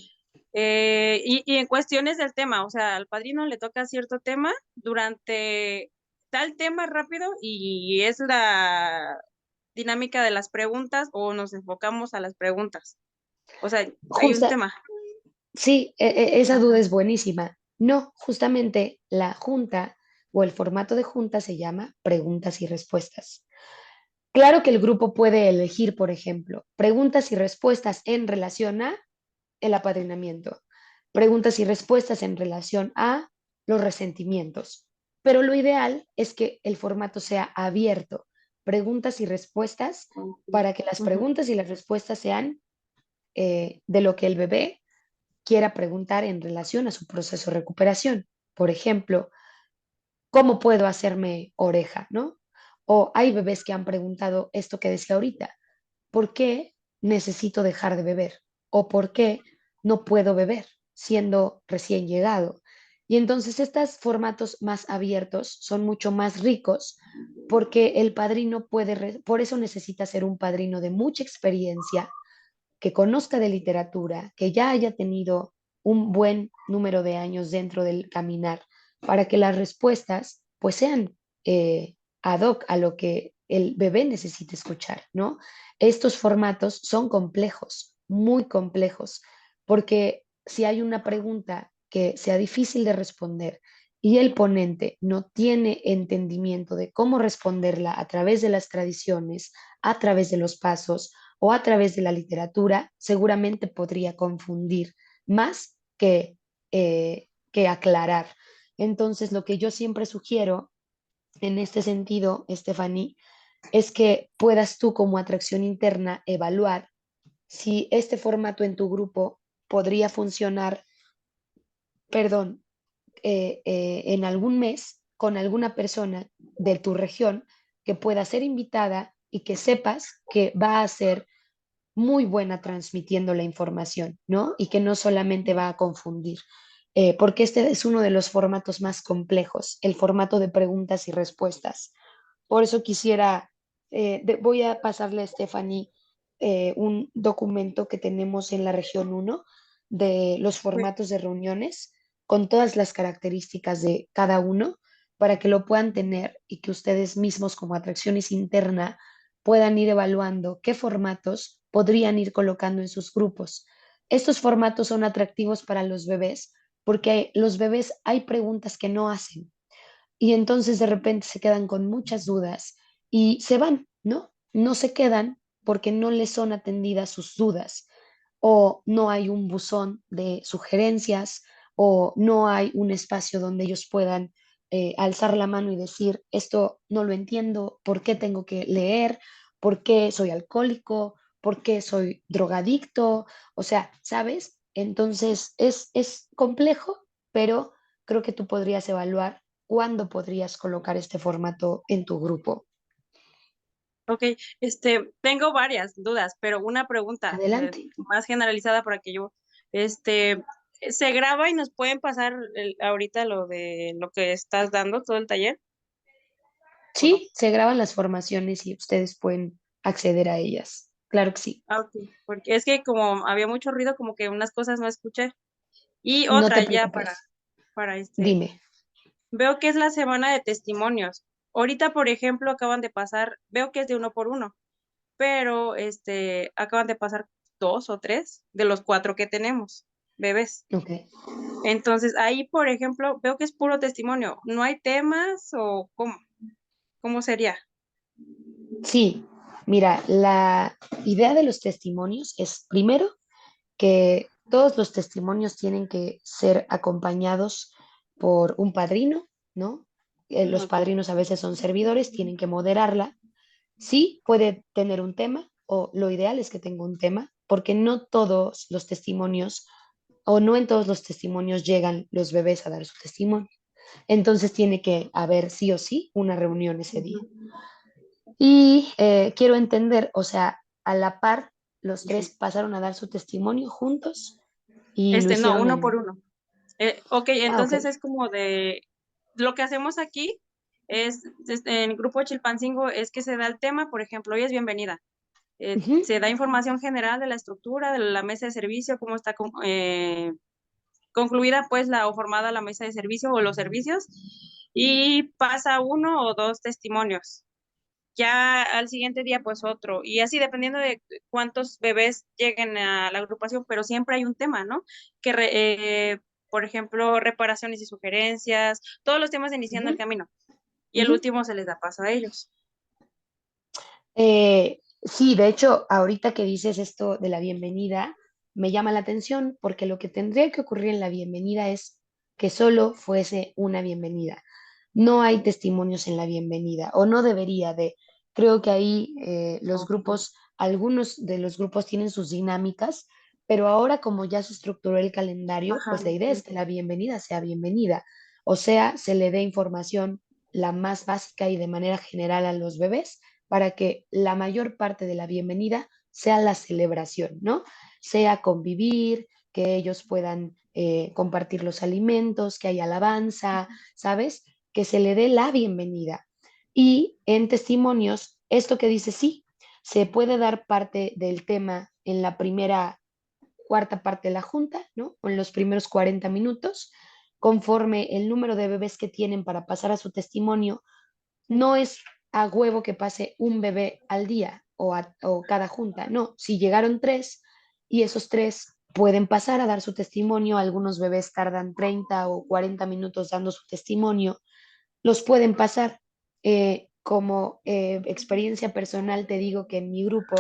y en cuestiones del tema, o sea, al padrino le toca cierto tema durante tal tema rápido y es la dinámica de las preguntas o nos enfocamos a las preguntas. O sea, hay un Justa, tema. sí, esa duda Ajá. es buenísima. No, justamente la junta o el formato de junta se llama preguntas y respuestas. Claro que el grupo puede elegir, por ejemplo, preguntas y respuestas en relación a el apadrinamiento, preguntas y respuestas en relación a los resentimientos, pero lo ideal es que el formato sea abierto, preguntas y respuestas, para que las Ujú. preguntas y las respuestas sean de lo que el bebé quiera preguntar en relación a su proceso de recuperación. Por ejemplo, ¿cómo puedo hacerme oreja? ¿No? O hay bebés que han preguntado esto que decía ahorita, ¿por qué necesito dejar de beber? ¿O por qué no puedo beber siendo recién llegado? Y entonces estos formatos más abiertos son mucho más ricos porque el padrino puede, por eso necesita ser un padrino de mucha experiencia, que conozca de literatura, que ya haya tenido un buen número de años dentro del caminar, para que las respuestas pues sean ad hoc a lo que el bebé necesita escuchar, ¿no? Estos formatos son complejos, muy complejos, porque si hay una pregunta que sea difícil de responder y el ponente no tiene entendimiento de cómo responderla a través de las tradiciones, a través de los pasos, o a través de la literatura, seguramente podría confundir más que aclarar. Entonces, lo que yo siempre sugiero en este sentido, Stephanie, es que puedas tú como atracción interna evaluar si este formato en tu grupo podría funcionar, perdón, en algún mes con alguna persona de tu región que pueda ser invitada y que sepas que va a ser muy buena transmitiendo la información, ¿no? Y que no solamente va a confundir, porque este es uno de los formatos más complejos, el formato de preguntas y respuestas. Por eso quisiera, voy a pasarle a Stephanie un documento que tenemos en la región 1 de los Sí. formatos de reuniones con todas las características de cada uno para que lo puedan tener y que ustedes mismos como atracciones interna puedan ir evaluando qué formatos podrían ir colocando en sus grupos. Estos formatos son atractivos para los bebés porque los bebés hay preguntas que no hacen y entonces de repente se quedan con muchas dudas y se van, ¿no? No se quedan porque no les son atendidas sus dudas o no hay un buzón de sugerencias o no hay un espacio donde ellos puedan alzar la mano y decir, esto no lo entiendo, ¿por qué tengo que leer? ¿Por qué soy alcohólico? ¿Por qué soy drogadicto? O sea, ¿sabes? Entonces es complejo, pero creo que tú podrías evaluar cuándo podrías colocar este formato en tu grupo. Ok, tengo varias dudas, pero una pregunta Adelante. más generalizada para que yo, ¿se graba y nos pueden pasar ahorita lo de lo que estás dando, todo el taller, o no? Sí, se graban las formaciones y ustedes pueden acceder a ellas. Claro que sí. Ah, ok, porque es que como había mucho ruido, como que unas cosas no escuché. Y No otra te ya preocupes. para Dime. veo que es la semana de testimonios. Ahorita, por ejemplo, acaban de pasar, veo que es de 1 por 1, pero acaban de pasar 2 o 3 de los 4 que tenemos, bebés. Ok. Entonces, ahí, por ejemplo, veo que es puro testimonio. ¿No hay temas o cómo sería? Sí, mira, la idea de los testimonios es primero que todos los testimonios tienen que ser acompañados por un padrino, ¿no? Los Ujú. padrinos a veces son servidores, tienen que moderarla. Sí, puede tener un tema, o lo ideal es que tenga un tema, porque no todos los testimonios, o no en todos los testimonios llegan los bebés a dar su testimonio. Entonces tiene que haber sí o sí una reunión ese día. Y quiero entender, o sea, a la par, los tres pasaron a dar su testimonio juntos y lo No, hicieron 1 por en... 1. Ok, Ah, ok. entonces es como de lo que hacemos aquí, En el grupo Chilpancingo es que se da el tema, por ejemplo, hoy es bienvenida. Ujú. Se da información general de la estructura, de la mesa de servicio, cómo está concluida pues o formada la mesa de servicio o los servicios, y pasa 1 o 2 testimonios. Ya al siguiente día pues otro, y así dependiendo de cuántos bebés lleguen a la agrupación, pero siempre hay un tema, ¿no? Por ejemplo, reparaciones y sugerencias, todos los temas iniciando el camino, y el Ujú. último se les da paso a ellos. Sí, de hecho, ahorita que dices esto de la bienvenida, me llama la atención porque lo que tendría que ocurrir en la bienvenida es que solo fuese una bienvenida. No hay testimonios en la bienvenida, o no debería de. Creo que ahí los grupos, algunos de los grupos tienen sus dinámicas, pero ahora como ya se estructuró el calendario, Ajá. pues la idea es que la bienvenida sea bienvenida. O sea, se le dé información la más básica y de manera general a los bebés para que la mayor parte de la bienvenida sea la celebración, ¿no? Sea convivir, que ellos puedan compartir los alimentos, que haya alabanza, ¿sabes? Que se le dé la bienvenida. Y en testimonios, esto que dice, sí, se puede dar parte del tema en la primera cuarta parte de la junta, ¿no? O en los primeros 40 minutos, conforme el número de bebés que tienen para pasar a su testimonio. No es a huevo que pase un bebé al día o cada junta, no, si llegaron 3 y esos 3 pueden pasar a dar su testimonio, algunos bebés tardan 30 o 40 minutos dando su testimonio, los pueden pasar. Como experiencia personal te digo que en mi grupo,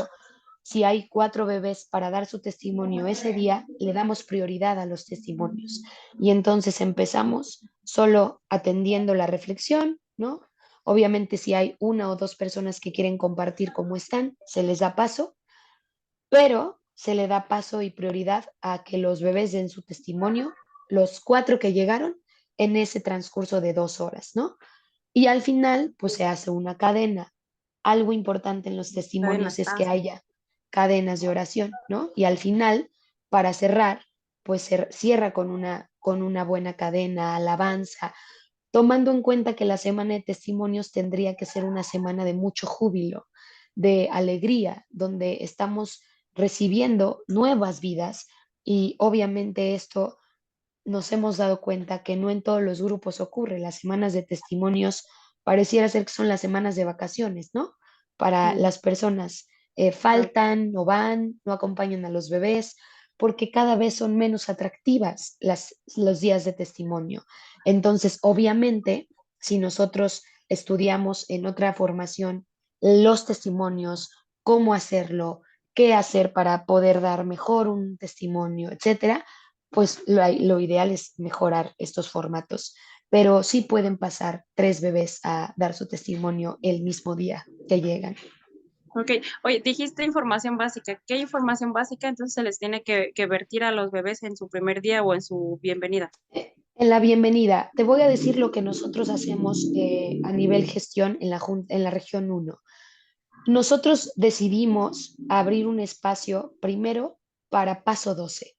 si hay 4 bebés para dar su testimonio ese día, le damos prioridad a los testimonios. Y entonces empezamos solo atendiendo la reflexión, ¿no? Obviamente si hay 1 o 2 personas que quieren compartir cómo están, se les da paso, pero se le da paso y prioridad a que los bebés den su testimonio, los 4 que llegaron, en ese transcurso de 2 horas, ¿no? Y al final, pues se hace una cadena. Algo importante en los testimonios Cadenas. es que haya cadenas de oración, ¿no? Y al final, para cerrar, pues se cierra con una buena cadena, alabanza, tomando en cuenta que la semana de testimonios tendría que ser una semana de mucho júbilo, de alegría, donde estamos recibiendo nuevas vidas y obviamente esto nos hemos dado cuenta que no en todos los grupos ocurre. Las semanas de testimonios pareciera ser que son las semanas de vacaciones, ¿no? Para las personas faltan, no van, no acompañan a los bebés, porque cada vez son menos atractivas los días de testimonio. Entonces, obviamente, si nosotros estudiamos en otra formación los testimonios, cómo hacerlo, qué hacer para poder dar mejor un testimonio, etcétera, pues lo ideal es mejorar estos formatos, pero sí pueden pasar 3 bebés a dar su testimonio el mismo día que llegan. Ok, oye, dijiste información básica. ¿Qué información básica entonces se les tiene que vertir a los bebés en su primer día o en su bienvenida? En la bienvenida, te voy a decir lo que nosotros hacemos a nivel gestión en la región 1. Nosotros decidimos abrir un espacio primero para paso 12.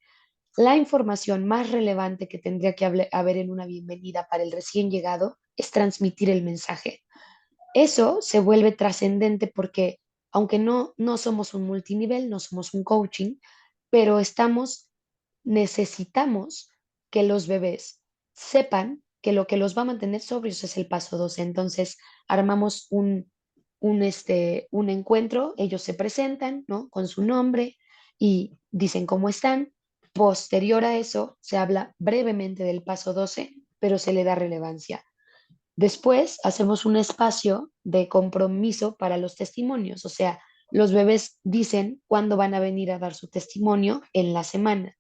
La información más relevante que tendría que haber en una bienvenida para el recién llegado es transmitir el mensaje. Eso se vuelve trascendente porque aunque no somos un multinivel, no somos un coaching, pero necesitamos que los bebés sepan que lo que los va a mantener sobrios es el paso 12. Entonces, armamos un encuentro, ellos se presentan, ¿no? Con su nombre y dicen cómo están. Posterior a eso, se habla brevemente del paso 12, pero se le da relevancia. Después hacemos un espacio de compromiso para los testimonios, o sea, los bebés dicen cuándo van a venir a dar su testimonio en la semana.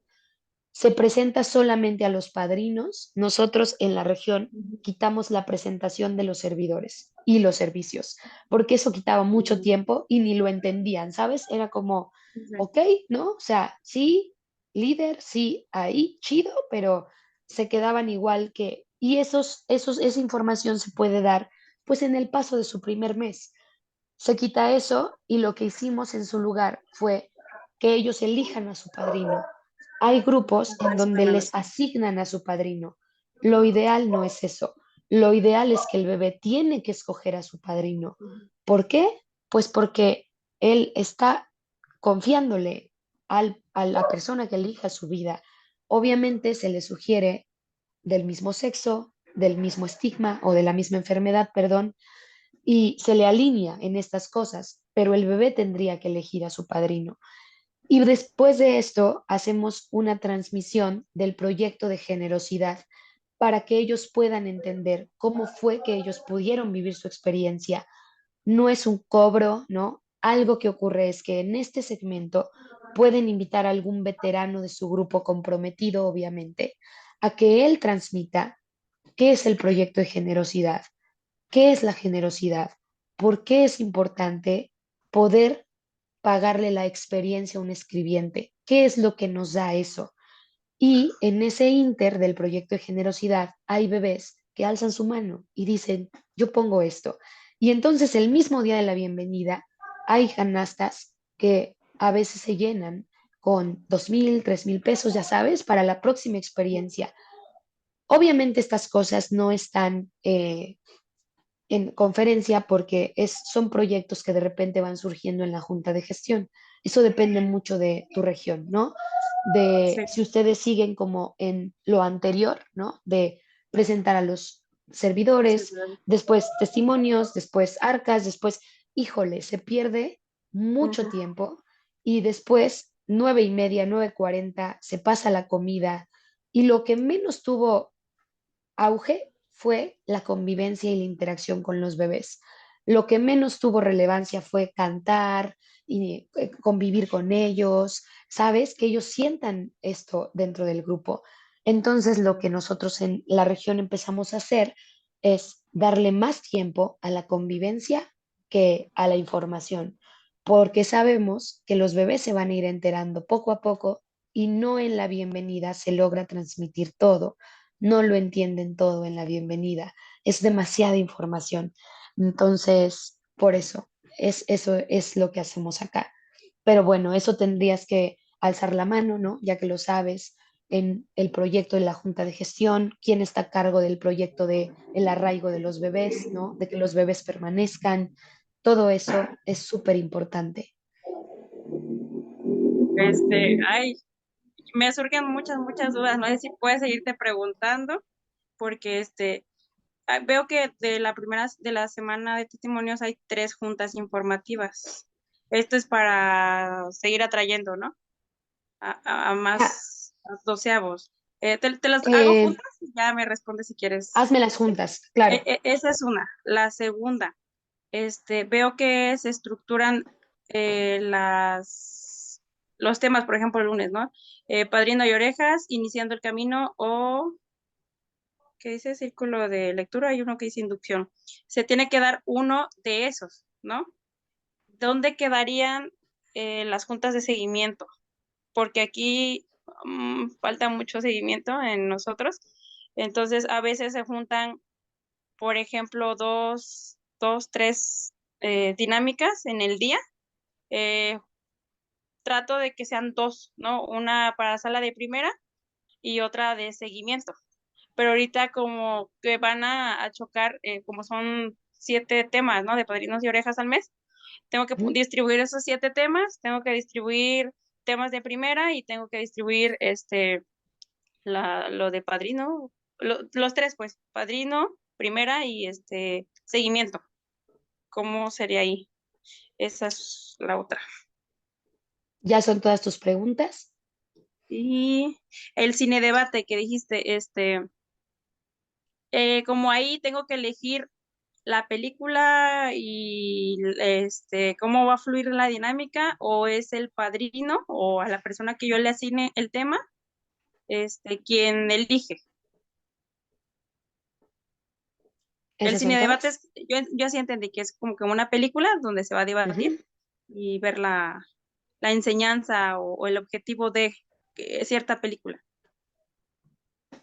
Se presenta solamente a los padrinos. Nosotros en la región quitamos la presentación de los servidores y los servicios, porque eso quitaba mucho tiempo y ni lo entendían, ¿sabes? Era como, ok, ¿no? O sea, sí, líder, sí, ahí, chido, pero se quedaban igual que, y esa información se puede dar pues en el paso de su primer mes. Se quita eso y lo que hicimos en su lugar fue que ellos elijan a su padrino. Hay grupos en donde les asignan a su padrino. Lo ideal no es eso. lo ideal es que el bebé tiene que escoger a su padrino. ¿Por qué? Pues porque él está confiándole a la persona que elija su vida. Obviamente se le sugiere del mismo sexo, del mismo estigma o de la misma enfermedad, perdón, y se le alinea en estas cosas, pero el bebé tendría que elegir a su padrino. Y después de esto hacemos una transmisión del proyecto de generosidad para que ellos puedan entender cómo fue que ellos pudieron vivir su experiencia. No es un cobro, ¿no? Algo que ocurre es que en este segmento pueden invitar a algún veterano de su grupo comprometido, obviamente, a que él transmita qué es el proyecto de generosidad, qué es la generosidad, por qué es importante poder pagarle la experiencia a un escribiente, qué es lo que nos da eso. Y en ese inter del proyecto de generosidad hay bebés que alzan su mano y dicen, yo pongo esto. Y entonces el mismo día de la bienvenida hay canastas que a veces se llenan con 2,000, 3,000 pesos, ya sabes, para la próxima experiencia. Obviamente estas cosas no están en conferencia porque son proyectos que de repente van surgiendo en la junta de gestión. Eso depende mucho de tu región, ¿no? De Sí. si ustedes siguen como en lo anterior, ¿no? De presentar a los servidores, después testimonios, después arcas, después, híjole, se pierde mucho tiempo y después 9:30, 9:40, se pasa la comida y lo que menos tuvo auge fue la convivencia y la interacción con los bebés. Lo que menos tuvo relevancia fue cantar y convivir con ellos, ¿sabes? Que ellos sientan esto dentro del grupo. Entonces, lo que nosotros en la región empezamos a hacer es darle más tiempo a la convivencia que a la información, porque sabemos que los bebés se van a ir enterando poco a poco y no en la bienvenida se logra transmitir todo, no lo entienden todo en la bienvenida, es demasiada información. Entonces, por eso es lo que hacemos acá. Pero bueno, eso tendrías que alzar la mano, ¿no? Ya que lo sabes, en el proyecto de la Junta de Gestión, quién está a cargo del proyecto de el arraigo de los bebés, ¿no? De que los bebés permanezcan. Todo eso es súper importante. Ay, me surgen muchas dudas, no sé si puedes seguirte preguntando, porque veo que de la semana de testimonios hay 3 juntas informativas. Esto es para seguir atrayendo, ¿no? A más doceavos. Te las hago juntas y ya me respondes si quieres. Hazme las juntas, claro. Esa es una. La segunda, veo que se estructuran los temas, por ejemplo, el lunes, ¿no? Padrino y orejas, iniciando el camino o, ¿qué dice? Círculo de lectura, hay uno que dice inducción. Se tiene que dar uno de esos, ¿no? ¿Dónde quedarían las juntas de seguimiento? Porque aquí falta mucho seguimiento en nosotros. Entonces, a veces se juntan, por ejemplo, dos, tres dinámicas en el día. Trato de que sean 2, ¿no? Una para sala de primera y otra de seguimiento. Pero ahorita como que van a chocar, como son 7 temas, ¿no? De padrinos y orejas al mes, tengo que distribuir esos 7 temas, tengo que distribuir temas de primera y tengo que distribuir lo de padrino, los 3 pues, padrino, primera y seguimiento. ¿Cómo sería ahí? Esa es la otra. ¿Ya son todas tus preguntas? Y el cine debate que dijiste, como ahí tengo que elegir la película y cómo va a fluir la dinámica, o es el padrino o a la persona que yo le asigne el tema, quien elige. El ¿Esas son cine debate todas? yo así entendí que es como que una película donde se va a debatir y ver la enseñanza o el objetivo de cierta película.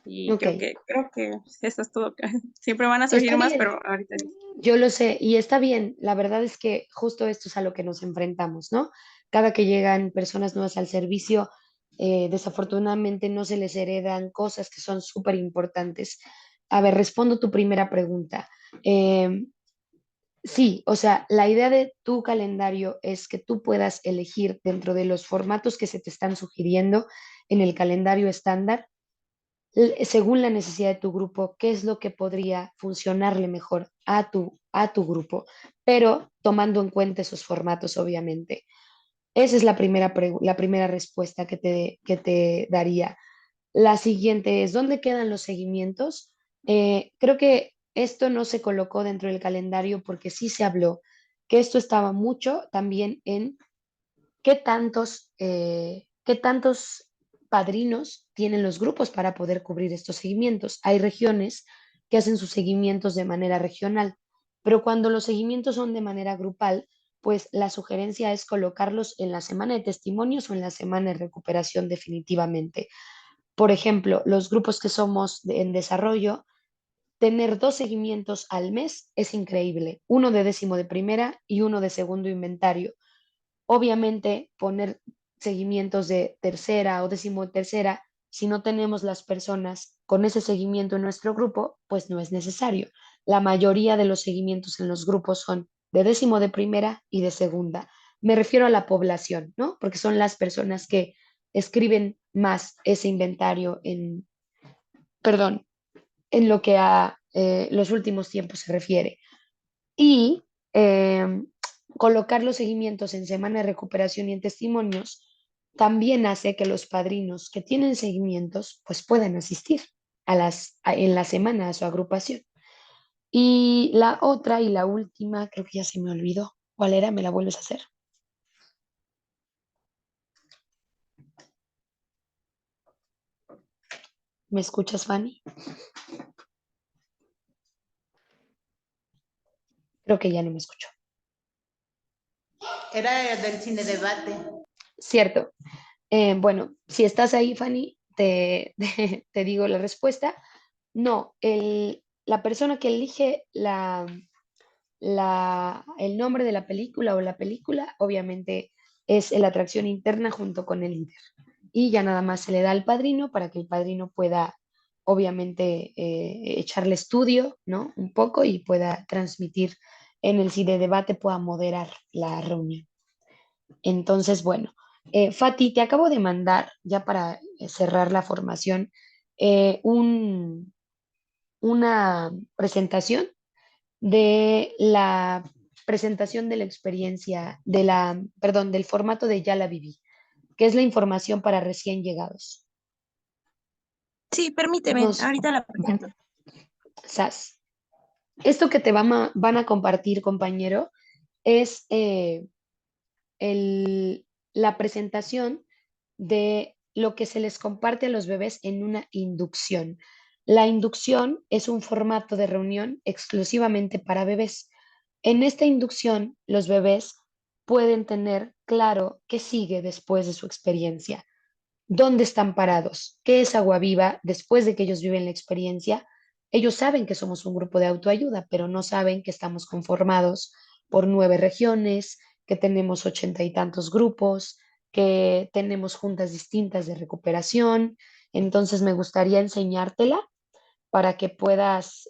Y Ok. creo que eso es todo. Siempre van a surgir Está más, bien, pero ahorita yo lo sé y está bien. La verdad es que justo esto es a lo que nos enfrentamos, ¿no? Cada que llegan personas nuevas al servicio, desafortunadamente no se les heredan cosas que son súper importantes. a ver, respondo tu primera pregunta. Sí, o sea, la idea de tu calendario es que tú puedas elegir dentro de los formatos que se te están sugiriendo en el calendario estándar, según la necesidad de tu grupo, qué es lo que podría funcionarle mejor a tu grupo, pero tomando en cuenta esos formatos, obviamente. Esa es la primera respuesta que te daría. La siguiente es, ¿dónde quedan los seguimientos? Creo que esto no se colocó dentro del calendario porque sí se habló que esto estaba mucho también en qué tantos padrinos tienen los grupos para poder cubrir estos seguimientos. Hay regiones que hacen sus seguimientos de manera regional, pero cuando los seguimientos son de manera grupal, pues la sugerencia es colocarlos en la semana de testimonios o en la semana de recuperación definitivamente. Por ejemplo, los grupos que somos en desarrollo, tener 2 seguimientos al mes es increíble, uno de 10º de primera y uno de segundo inventario. Obviamente, poner seguimientos de tercera o 13ª, si no tenemos las personas con ese seguimiento en nuestro grupo, pues no es necesario. La mayoría de los seguimientos en los grupos son de 10º de primera y de segunda. Me refiero a la población, ¿no? Porque son las personas que escriben más ese inventario perdón, en lo que a los últimos tiempos se refiere. Y colocar los seguimientos en semana de recuperación y en testimonios también hace que los padrinos que tienen seguimientos pues puedan asistir en la semana a su agrupación. Y la otra y la última, creo que ya se me olvidó. ¿Cuál era? ¿Me la vuelves a hacer? ¿Me escuchas, Fanny? Creo que ya no me escucho. Era del cine debate. Cierto. Bueno, si estás ahí, Fanny, te digo la respuesta. No, la persona que elige el nombre de la película o la película, obviamente es la atracción interna junto con el líder. Y ya nada más se le da al padrino para que el padrino pueda, obviamente, echarle estudio, ¿no? Un poco y pueda transmitir en el si de debate, pueda moderar la reunión. Entonces, bueno, Fati, te acabo de mandar, ya para cerrar la formación, una presentación de la presentación de la experiencia, perdón, del formato de Ya la viví, que es la información para recién llegados. Sí, permíteme, Nos, ahorita la presento. Sas. Esto que te van a compartir, compañero, es la presentación de lo que se les comparte a los bebés en una inducción. La inducción es un formato de reunión exclusivamente para bebés. En esta inducción, los bebés pueden tener claro qué sigue después de su experiencia, dónde están parados, qué es Agua Viva después de que ellos viven la experiencia. Ellos saben que somos un grupo de autoayuda, pero no saben que estamos conformados por 9 regiones, que tenemos 80 y tantos grupos, que tenemos juntas distintas de recuperación. Entonces me gustaría enseñártela para que puedas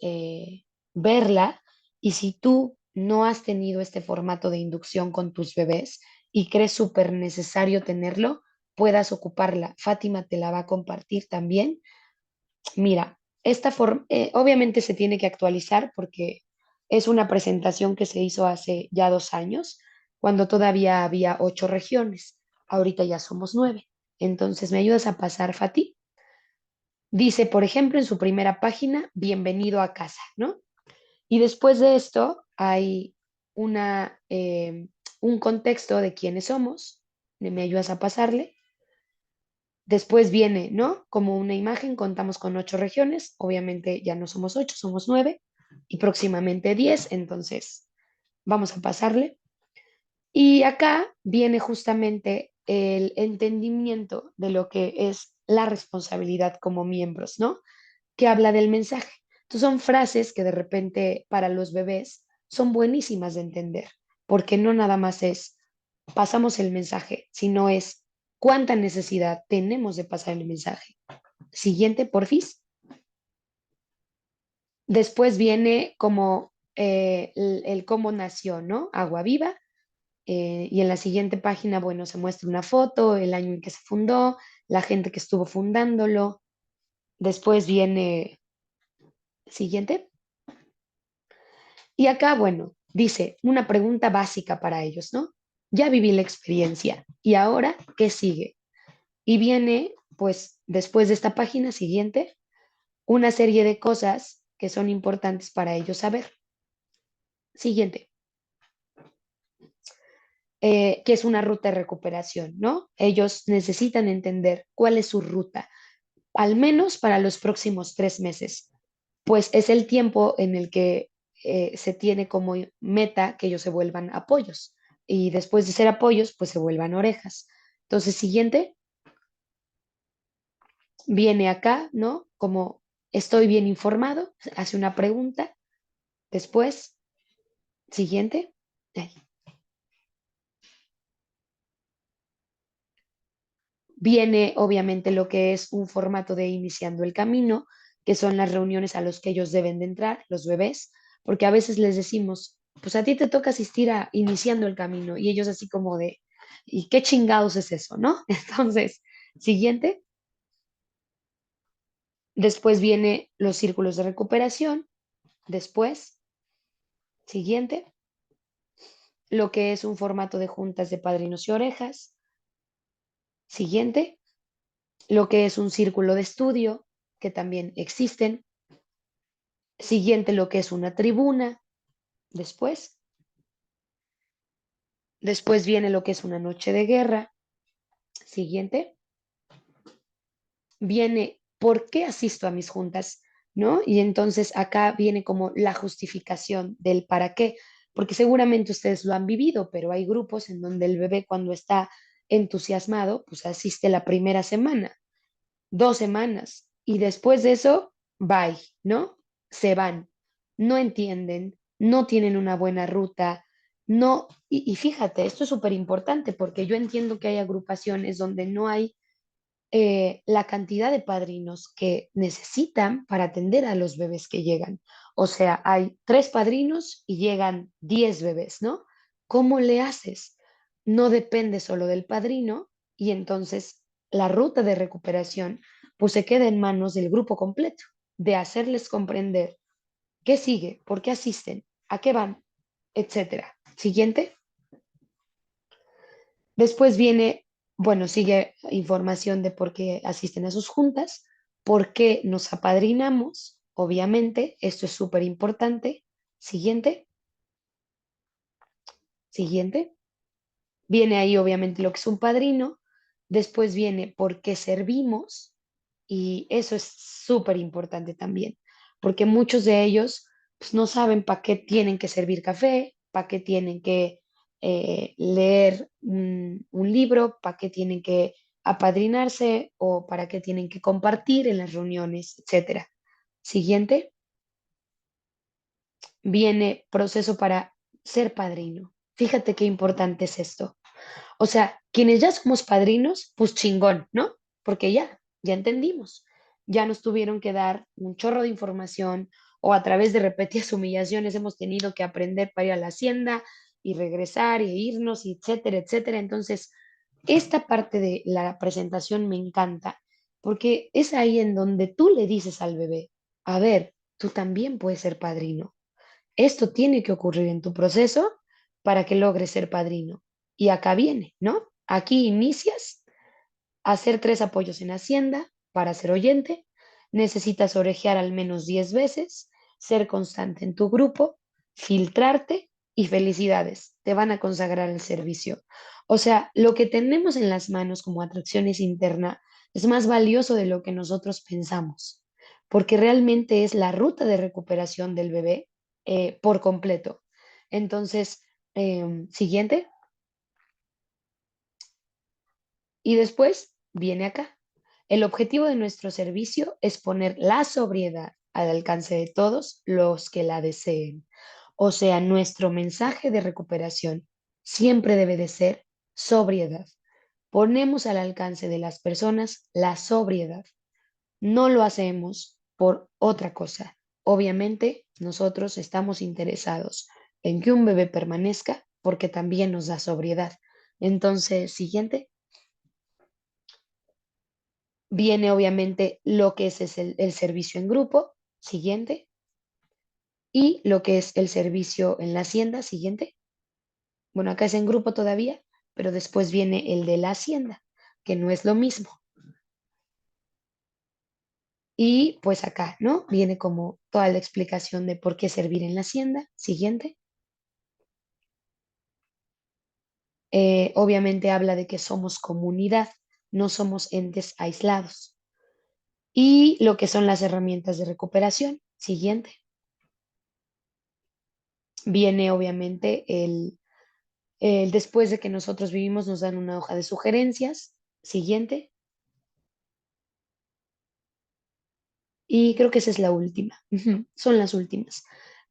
verla, y si tú no has tenido este formato de inducción con tus bebés y crees súper necesario tenerlo, puedas ocuparla. Fátima te la va a compartir también. Mira, esta forma obviamente se tiene que actualizar porque es una presentación que se hizo hace ya 2 años, cuando todavía había 8 regiones. Ahorita ya somos 9. Entonces, ¿me ayudas a pasar, Fati? Dice, por ejemplo, en su primera página, bienvenido a casa, ¿no? Y después de esto hay un contexto de quiénes somos. ¿Me ayudas a pasarle? Después viene, ¿no? Como una imagen, contamos con 8 regiones. Obviamente ya no somos 8, somos 9 y próximamente 10. Entonces, vamos a pasarle. Y acá viene justamente el entendimiento de lo que es la responsabilidad como miembros, ¿no? Que habla del mensaje. Entonces son frases que de repente para los bebés son buenísimas de entender, porque no nada más es pasamos el mensaje, sino es cuánta necesidad tenemos de pasar el mensaje. Siguiente, porfis. Después viene como el cómo nació, ¿no? Agua Viva. Y en la siguiente página, bueno, se muestra una foto, el año en que se fundó, la gente que estuvo fundándolo. Después viene, siguiente. Y acá, bueno, dice una pregunta básica para ellos, ¿no? Ya viví la experiencia. ¿Y ahora qué sigue? Y viene, pues, después de esta página siguiente, una serie de cosas que son importantes para ellos saber. Siguiente. Que es una ruta de recuperación, ¿no? Ellos necesitan entender cuál es su ruta, al menos para los próximos 3 meses, pues es el tiempo en el que se tiene como meta que ellos se vuelvan apoyos y después de ser apoyos, pues se vuelvan orejas. Entonces, siguiente, viene acá, ¿no? Como estoy bien informado, hace una pregunta, después, siguiente. Ahí. Viene obviamente lo que es un formato de iniciando el camino, que son las reuniones a los que ellos deben de entrar, los bebés, porque a veces les decimos, pues a ti te toca asistir a iniciando el camino y ellos así como de, ¿y qué chingados es eso, no? Entonces, siguiente. Después viene los círculos de recuperación. Después, siguiente, lo que es un formato de juntas de padrinos y orejas. Siguiente, lo que es un círculo de estudio, que también existen. Siguiente, lo que es una tribuna. Después, después viene lo que es una noche de guerra. Siguiente, viene por qué asisto a mis juntas, ¿no? Y entonces acá viene como la justificación del para qué, porque seguramente ustedes lo han vivido, pero hay grupos en donde el bebé cuando está entusiasmado, pues asiste la primera semana, 2 semanas, y después de eso, bye, ¿no? Se van, no entienden, no tienen una buena ruta, no, y fíjate, esto es súper importante porque yo entiendo que hay agrupaciones donde no hay la cantidad de padrinos que necesitan para atender a los bebés que llegan. O sea, hay 3 padrinos y llegan 10 bebés, ¿no? ¿Cómo le haces? No depende solo del padrino y entonces la ruta de recuperación pues se queda en manos del grupo completo, de hacerles comprender qué sigue, por qué asisten, a qué van, etcétera. Siguiente. Después viene, bueno, sigue información de por qué asisten a sus juntas, por qué nos apadrinamos, obviamente, esto es súper importante. Siguiente, siguiente. Viene ahí, obviamente, lo que es un padrino. Después viene por qué servimos y eso es súper importante también, porque muchos de ellos pues, no saben para qué tienen que servir café, para qué tienen que leer un libro, para qué tienen que apadrinarse o para qué tienen que compartir en las reuniones, etcétera. Siguiente, viene proceso para ser padrino. Fíjate qué importante es esto. O sea, quienes ya somos padrinos, pues chingón, ¿no? Porque ya entendimos. Ya nos tuvieron que dar un chorro de información o a través de repetidas humillaciones hemos tenido que aprender para ir a la hacienda y regresar e irnos, y etcétera, etcétera. Entonces, esta parte de la presentación me encanta porque es ahí en donde tú le dices al bebé, a ver, tú también puedes ser padrino. Esto tiene que ocurrir en tu proceso para que logres ser padrino. Y acá viene, ¿no? Aquí inicias a hacer 3 apoyos en Hacienda para ser oyente. Necesitas orejear al menos 10 veces, ser constante en tu grupo, filtrarte y felicidades, te van a consagrar el servicio. O sea, lo que tenemos en las manos como atracciones interna es más valioso de lo que nosotros pensamos, porque realmente es la ruta de recuperación del bebé por completo. Entonces, siguiente. Y después viene acá. El objetivo de nuestro servicio es poner la sobriedad al alcance de todos los que la deseen. O sea, nuestro mensaje de recuperación siempre debe de ser sobriedad. Ponemos al alcance de las personas la sobriedad. No lo hacemos por otra cosa. obviamente nosotros estamos interesados en que un bebé permanezca porque también nos da sobriedad. Entonces, siguiente. Viene obviamente lo que es el servicio en grupo, siguiente. Y lo que es el servicio en la hacienda, siguiente. Bueno, acá es en grupo todavía, pero después viene el de la hacienda, que no es lo mismo. Y pues acá, ¿no? Viene como toda la explicación de por qué servir en la hacienda. Siguiente. Obviamente habla de que somos comunidad, no somos entes aislados. Y lo que son las herramientas de recuperación. Siguiente. Viene obviamente después de que nosotros vivimos, nos dan una hoja de sugerencias. Siguiente. Y creo que esa es la última. Ujú, son las últimas.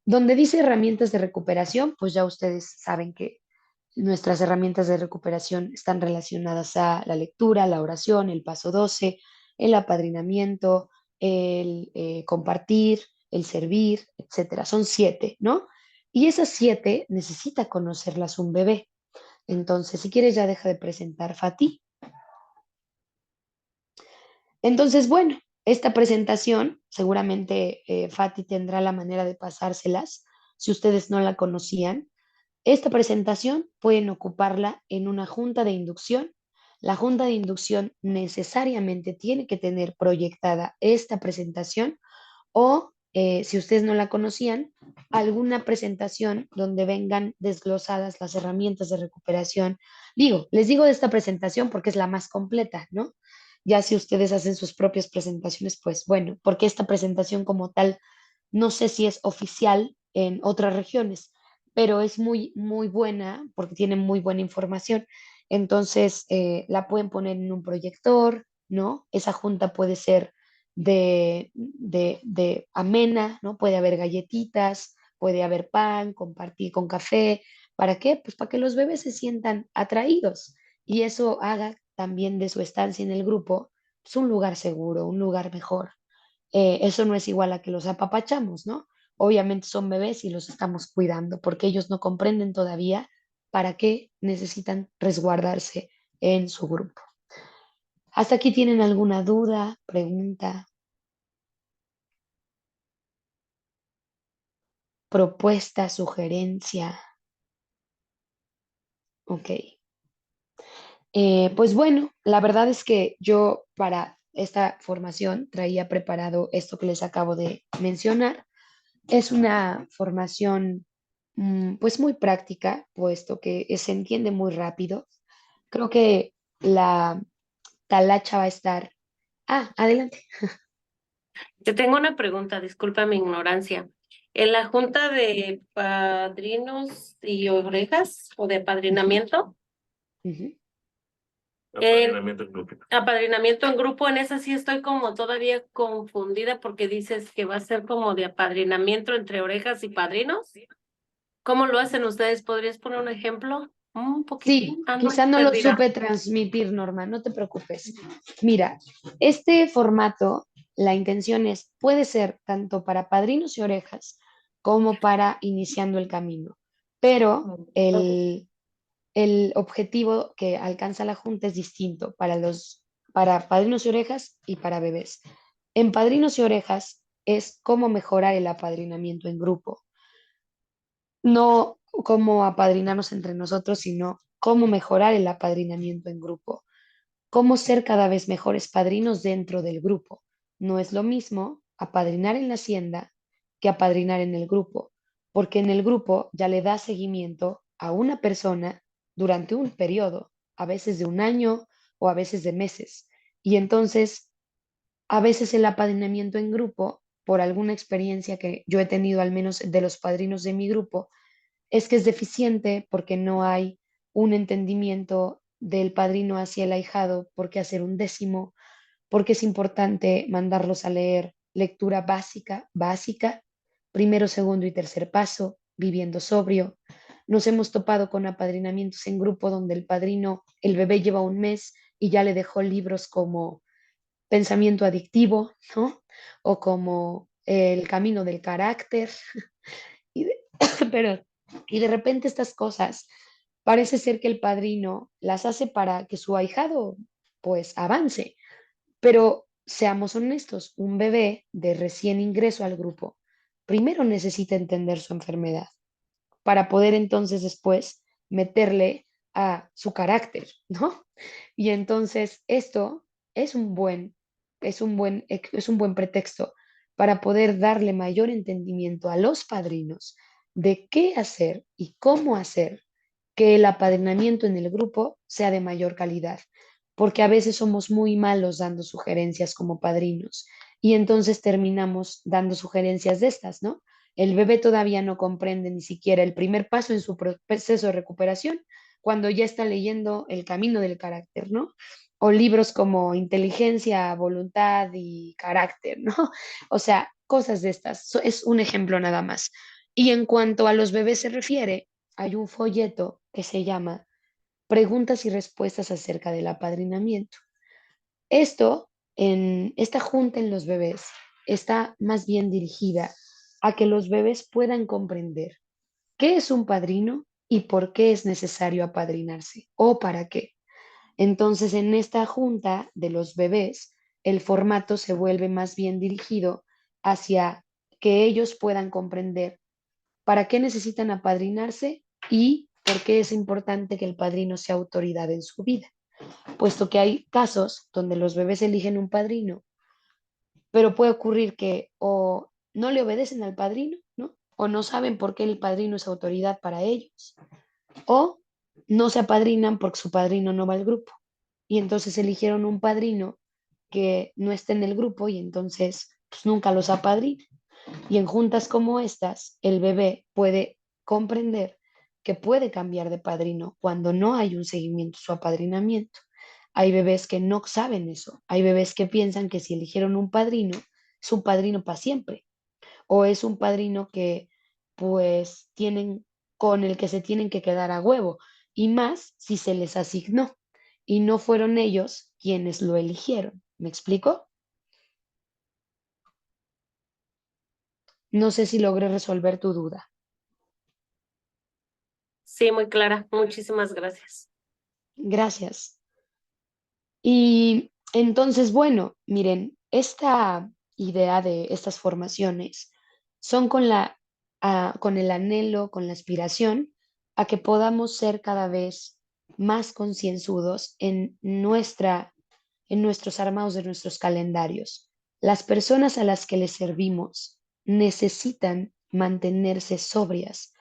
Donde dice herramientas de recuperación, pues ya ustedes saben que nuestras herramientas de recuperación están relacionadas a la lectura, la oración, el paso 12, el apadrinamiento, el compartir, el servir, etcétera. Son 7, ¿no? Y esas 7 necesita conocerlas un bebé. Entonces, si quieres, ya deja de presentar, Fati. Entonces, bueno, esta presentación, seguramente Fati tendrá la manera de pasárselas si ustedes no la conocían. Esta presentación pueden ocuparla en una junta de inducción. La junta de inducción necesariamente tiene que tener proyectada esta presentación o, si ustedes no la conocían, alguna presentación donde vengan desglosadas las herramientas de recuperación. Les digo de esta presentación porque es la más completa, ¿no? Ya si ustedes hacen sus propias presentaciones, pues bueno, porque esta presentación como tal, no sé si es oficial en otras regiones, pero es muy, muy buena porque tiene muy buena información. Entonces, la pueden poner en un proyector, ¿no? Esa junta puede ser de amena, ¿no? Puede haber galletitas, puede haber pan, compartir con café. ¿Para qué? Pues para que los bebés se sientan atraídos y eso haga también de su estancia en el grupo pues, un lugar seguro, un lugar mejor. Eso no es igual a que los apapachamos, ¿no? Obviamente son bebés y los estamos cuidando porque ellos no comprenden todavía para qué necesitan resguardarse en su grupo. ¿Hasta aquí tienen alguna duda, pregunta, propuesta, sugerencia? Ok. Pues bueno, la verdad es que yo para esta formación traía preparado esto que les acabo de mencionar. Es una formación pues muy práctica, puesto que se entiende muy rápido. Creo que la talacha va a estar... Ah, adelante. Te tengo una pregunta, disculpa mi ignorancia. En la junta de padrinos y orejas o de apadrinamiento, Ujú. apadrinamiento en grupo, en esa sí estoy como todavía confundida porque dices que va a ser como de apadrinamiento entre orejas y padrinos. ¿Cómo lo hacen ustedes? ¿Podrías poner un ejemplo? Un poquitín. Sí, Ando quizá no lo perdida. supe transmitir, Norma, no te preocupes. Mira, este formato, la intención es, puede ser tanto para padrinos y orejas como para iniciando el camino, pero el objetivo que alcanza la Junta es distinto para padrinos y orejas y para bebés. En padrinos y orejas es cómo mejorar el apadrinamiento en grupo, no cómo apadrinarnos entre nosotros, sino cómo mejorar el apadrinamiento en grupo, cómo ser cada vez mejores padrinos dentro del grupo. No es lo mismo apadrinar en la hacienda que apadrinar en el grupo, porque en el grupo ya le da seguimiento a una persona durante un periodo, a veces de un año o a veces de meses. Y entonces, a veces el apadrinamiento en grupo, por alguna experiencia que yo he tenido al menos de los padrinos de mi grupo, es que es deficiente porque no hay un entendimiento del padrino hacia el ahijado, por qué hacer un décimo, porque es importante mandarlos a leer lectura básica, primero, segundo y tercer paso, viviendo sobrio. Nos hemos topado con apadrinamientos en grupo donde el padrino, el bebé lleva un mes y ya le dejó libros como pensamiento adictivo, ¿no? O como el camino del carácter, y de, perdón, y de repente estas cosas parece ser que el padrino las hace para que su ahijado pues avance, pero seamos honestos, un bebé de recién ingreso al grupo primero necesita entender su enfermedad para poder entonces después meterle a su carácter, ¿no? Y entonces esto es un buen, es un buen pretexto para poder darle mayor entendimiento a los padrinos de qué hacer y cómo hacer que el apadrinamiento en el grupo sea de mayor calidad, porque a veces somos muy malos dando sugerencias como padrinos y entonces terminamos dando sugerencias de estas, ¿no? El bebé todavía no comprende ni siquiera el primer paso en su proceso de recuperación cuando ya está leyendo El camino del carácter, ¿no? O libros como Inteligencia, Voluntad y Carácter, ¿no? O sea, cosas de estas. Es un ejemplo nada más. Y en cuanto a los bebés se refiere, hay un folleto que se llama Preguntas y respuestas acerca del apadrinamiento. Esto, en esta junta en los bebés, está más bien dirigida a que los bebés puedan comprender qué es un padrino y por qué es necesario apadrinarse o para qué. Entonces, en esta junta de los bebés, el formato se vuelve más bien dirigido hacia que ellos puedan comprender para qué necesitan apadrinarse y por qué es importante que el padrino sea autoridad en su vida, puesto que hay casos donde los bebés eligen un padrino, pero puede ocurrir que o no le obedecen al padrino, ¿no? O no saben por qué el padrino es autoridad para ellos, o no se apadrinan porque su padrino no va al grupo. Y entonces eligieron un padrino que no está en el grupo y entonces pues, nunca los apadrina. Y en juntas como estas, el bebé puede comprender que puede cambiar de padrino cuando no hay un seguimiento a su apadrinamiento. Hay bebés que no saben eso. Hay bebés que piensan que si eligieron un padrino, es un padrino para siempre. O es un padrino que pues tienen con el que se tienen que quedar a huevo. Y más si se les asignó y no fueron ellos quienes lo eligieron. ¿Me explico? No sé si logré resolver tu duda. Sí, muy clara. Muchísimas gracias. Gracias. Y entonces, bueno, miren, esta idea de estas formaciones son con el anhelo, con la aspiración a que podamos ser cada vez más concienzudos en nuestros armados de nuestros calendarios. Las personas a las que les servimos necesitan mantenerse sobrias.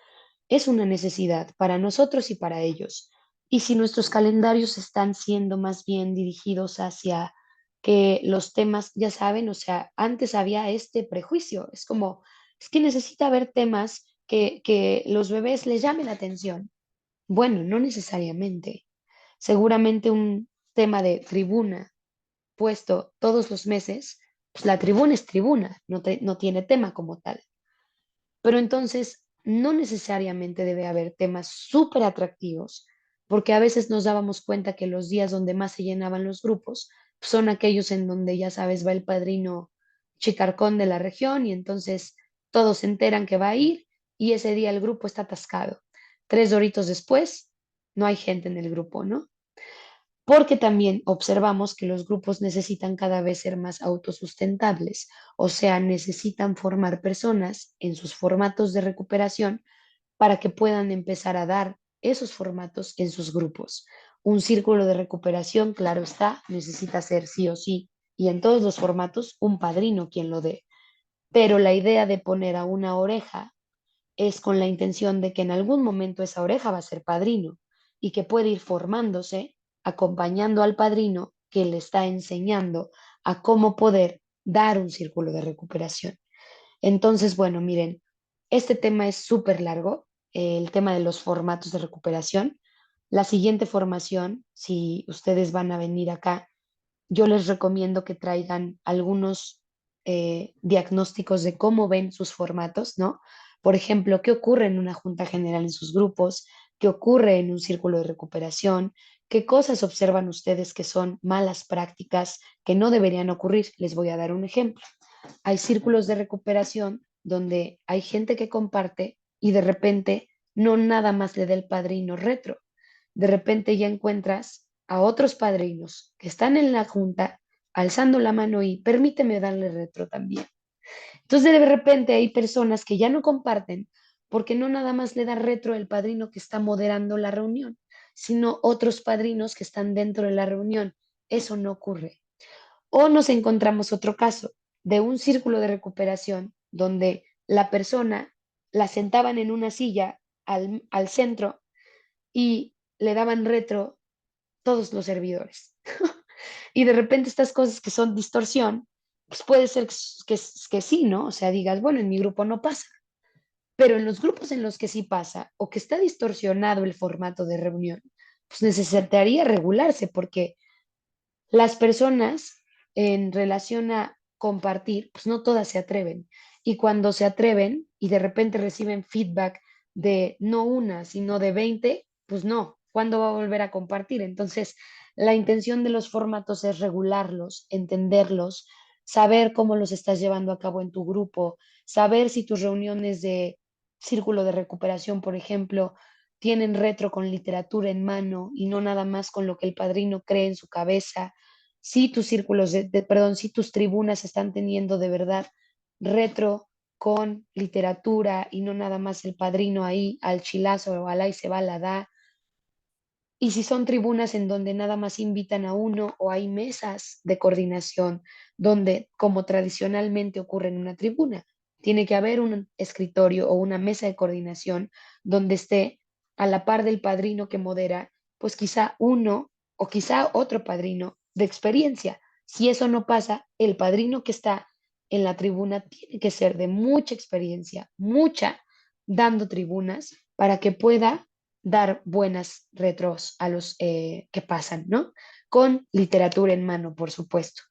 Es una necesidad para nosotros y para ellos. Y si nuestros calendarios están siendo más bien dirigidos hacia que los temas, ya saben, o sea, antes había este prejuicio, es como, es que necesita haber temas que los bebés les llamen la atención. Bueno, no necesariamente. Seguramente un tema de tribuna puesto todos los meses, pues la tribuna es tribuna, no tiene tema como tal. Pero entonces no necesariamente debe haber temas súper atractivos, porque a veces nos dábamos cuenta que los días donde más se llenaban los grupos son aquellos en donde, ya sabes, va el padrino chicarcón de la región y entonces todos se enteran que va a ir y ese día el grupo está atascado. 3 horitos después, no hay gente en el grupo, ¿no? Porque también observamos que los grupos necesitan cada vez ser más autosustentables, o sea, necesitan formar personas en sus formatos de recuperación para que puedan empezar a dar esos formatos en sus grupos. Un círculo de recuperación, claro está, necesita ser sí o sí, y en todos los formatos, un padrino quien lo dé. Pero la idea de poner a una oreja es con la intención de que en algún momento esa oreja va a ser padrino y que puede ir formándose acompañando al padrino que le está enseñando a cómo poder dar un círculo de recuperación. Entonces, bueno, miren, este tema es súper largo, el tema de los formatos de recuperación. La siguiente formación, si ustedes van a venir acá, yo les recomiendo que traigan algunos diagnósticos de cómo ven sus formatos, ¿no? Por ejemplo, qué ocurre en una junta general en sus grupos, qué ocurre en un círculo de recuperación, qué cosas observan ustedes que son malas prácticas que no deberían ocurrir. Les voy a dar un ejemplo. hay círculos de recuperación donde hay gente que comparte y de repente no nada más le da el padrino retro. De repente ya encuentras a otros padrinos que están en la junta alzando la mano y permíteme darle retro también. Entonces de repente hay personas que ya no comparten porque no nada más le da retro el padrino que está moderando la reunión, sino otros padrinos que están dentro de la reunión. Eso no ocurre. O nos encontramos otro caso de un círculo de recuperación donde la persona la sentaban en una silla al centro y le daban retro todos los servidores. Y de repente estas cosas que son distorsión, pues puede ser que sí, ¿no? O sea, digas, bueno, en mi grupo no pasa, pero en los grupos en los que sí pasa o que está distorsionado el formato de reunión, pues necesitaría regularse porque las personas en relación a compartir, pues no todas se atreven. Y cuando se atreven y de repente reciben feedback de no una, sino de 20, pues no, ¿cuándo va a volver a compartir? Entonces, la intención de los formatos es regularlos, entenderlos, saber cómo los estás llevando a cabo en tu grupo, saber si tus reuniones de círculo de recuperación, por ejemplo, tienen retro con literatura en mano y no nada más con lo que el padrino cree en su cabeza, si tus círculos perdón, si tus tribunas están teniendo de verdad retro con literatura y no nada más el padrino ahí al chilazo o al ahí se va la da. Y si son tribunas en donde nada más invitan a uno o hay mesas de coordinación donde, como tradicionalmente ocurre en una tribuna, tiene que haber un escritorio o una mesa de coordinación donde esté a la par del padrino que modera, pues quizá uno o quizá otro padrino de experiencia. Si eso no pasa, el padrino que está en la tribuna tiene que ser de mucha experiencia, mucha, dando tribunas para que pueda dar buenas retros a los que pasan, ¿no? Con literatura en mano, por supuesto.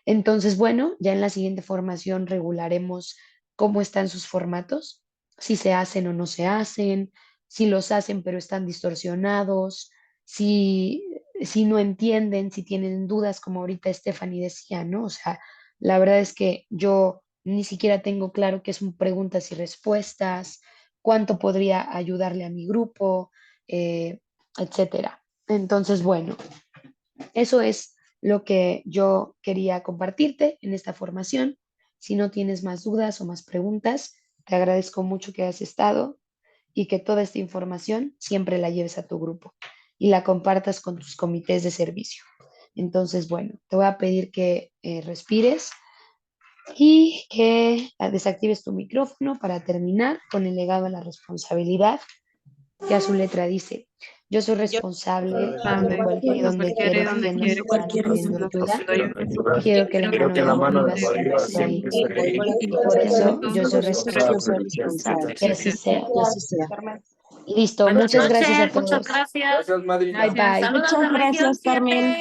Entonces, bueno, ya en la siguiente formación regularemos cómo están sus formatos, si se hacen o no se hacen, si los hacen pero están distorsionados, si no entienden, si tienen dudas, como ahorita Stephanie decía, ¿no? O sea, la verdad es que yo ni siquiera tengo claro qué son preguntas y respuestas, cuánto podría ayudarle a mi grupo, etcétera. Entonces, bueno, eso es lo que yo quería compartirte en esta formación. Si no tienes más dudas o más preguntas, te agradezco mucho que hayas estado y que toda esta información siempre la lleves a tu grupo y la compartas con tus comités de servicio. Entonces, bueno, te voy a pedir que respires y que desactives tu micrófono para terminar con el legado de la responsabilidad, que a su letra dice: yo soy responsable de cualquier donde quiera pidiendo ayuda. Quiero que la mano de arriba siempre esté ahí. Y por eso yo soy responsable. Que así sea. Listo, Buenas muchas gracias a noches, muchas todos. gracias. Gracias, madrina. Bye bye. Saludos Muchas de región gracias, Carmen.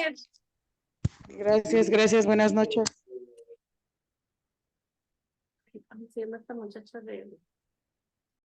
7. Gracias, buenas noches. ¿Cómo se llama esta muchacha de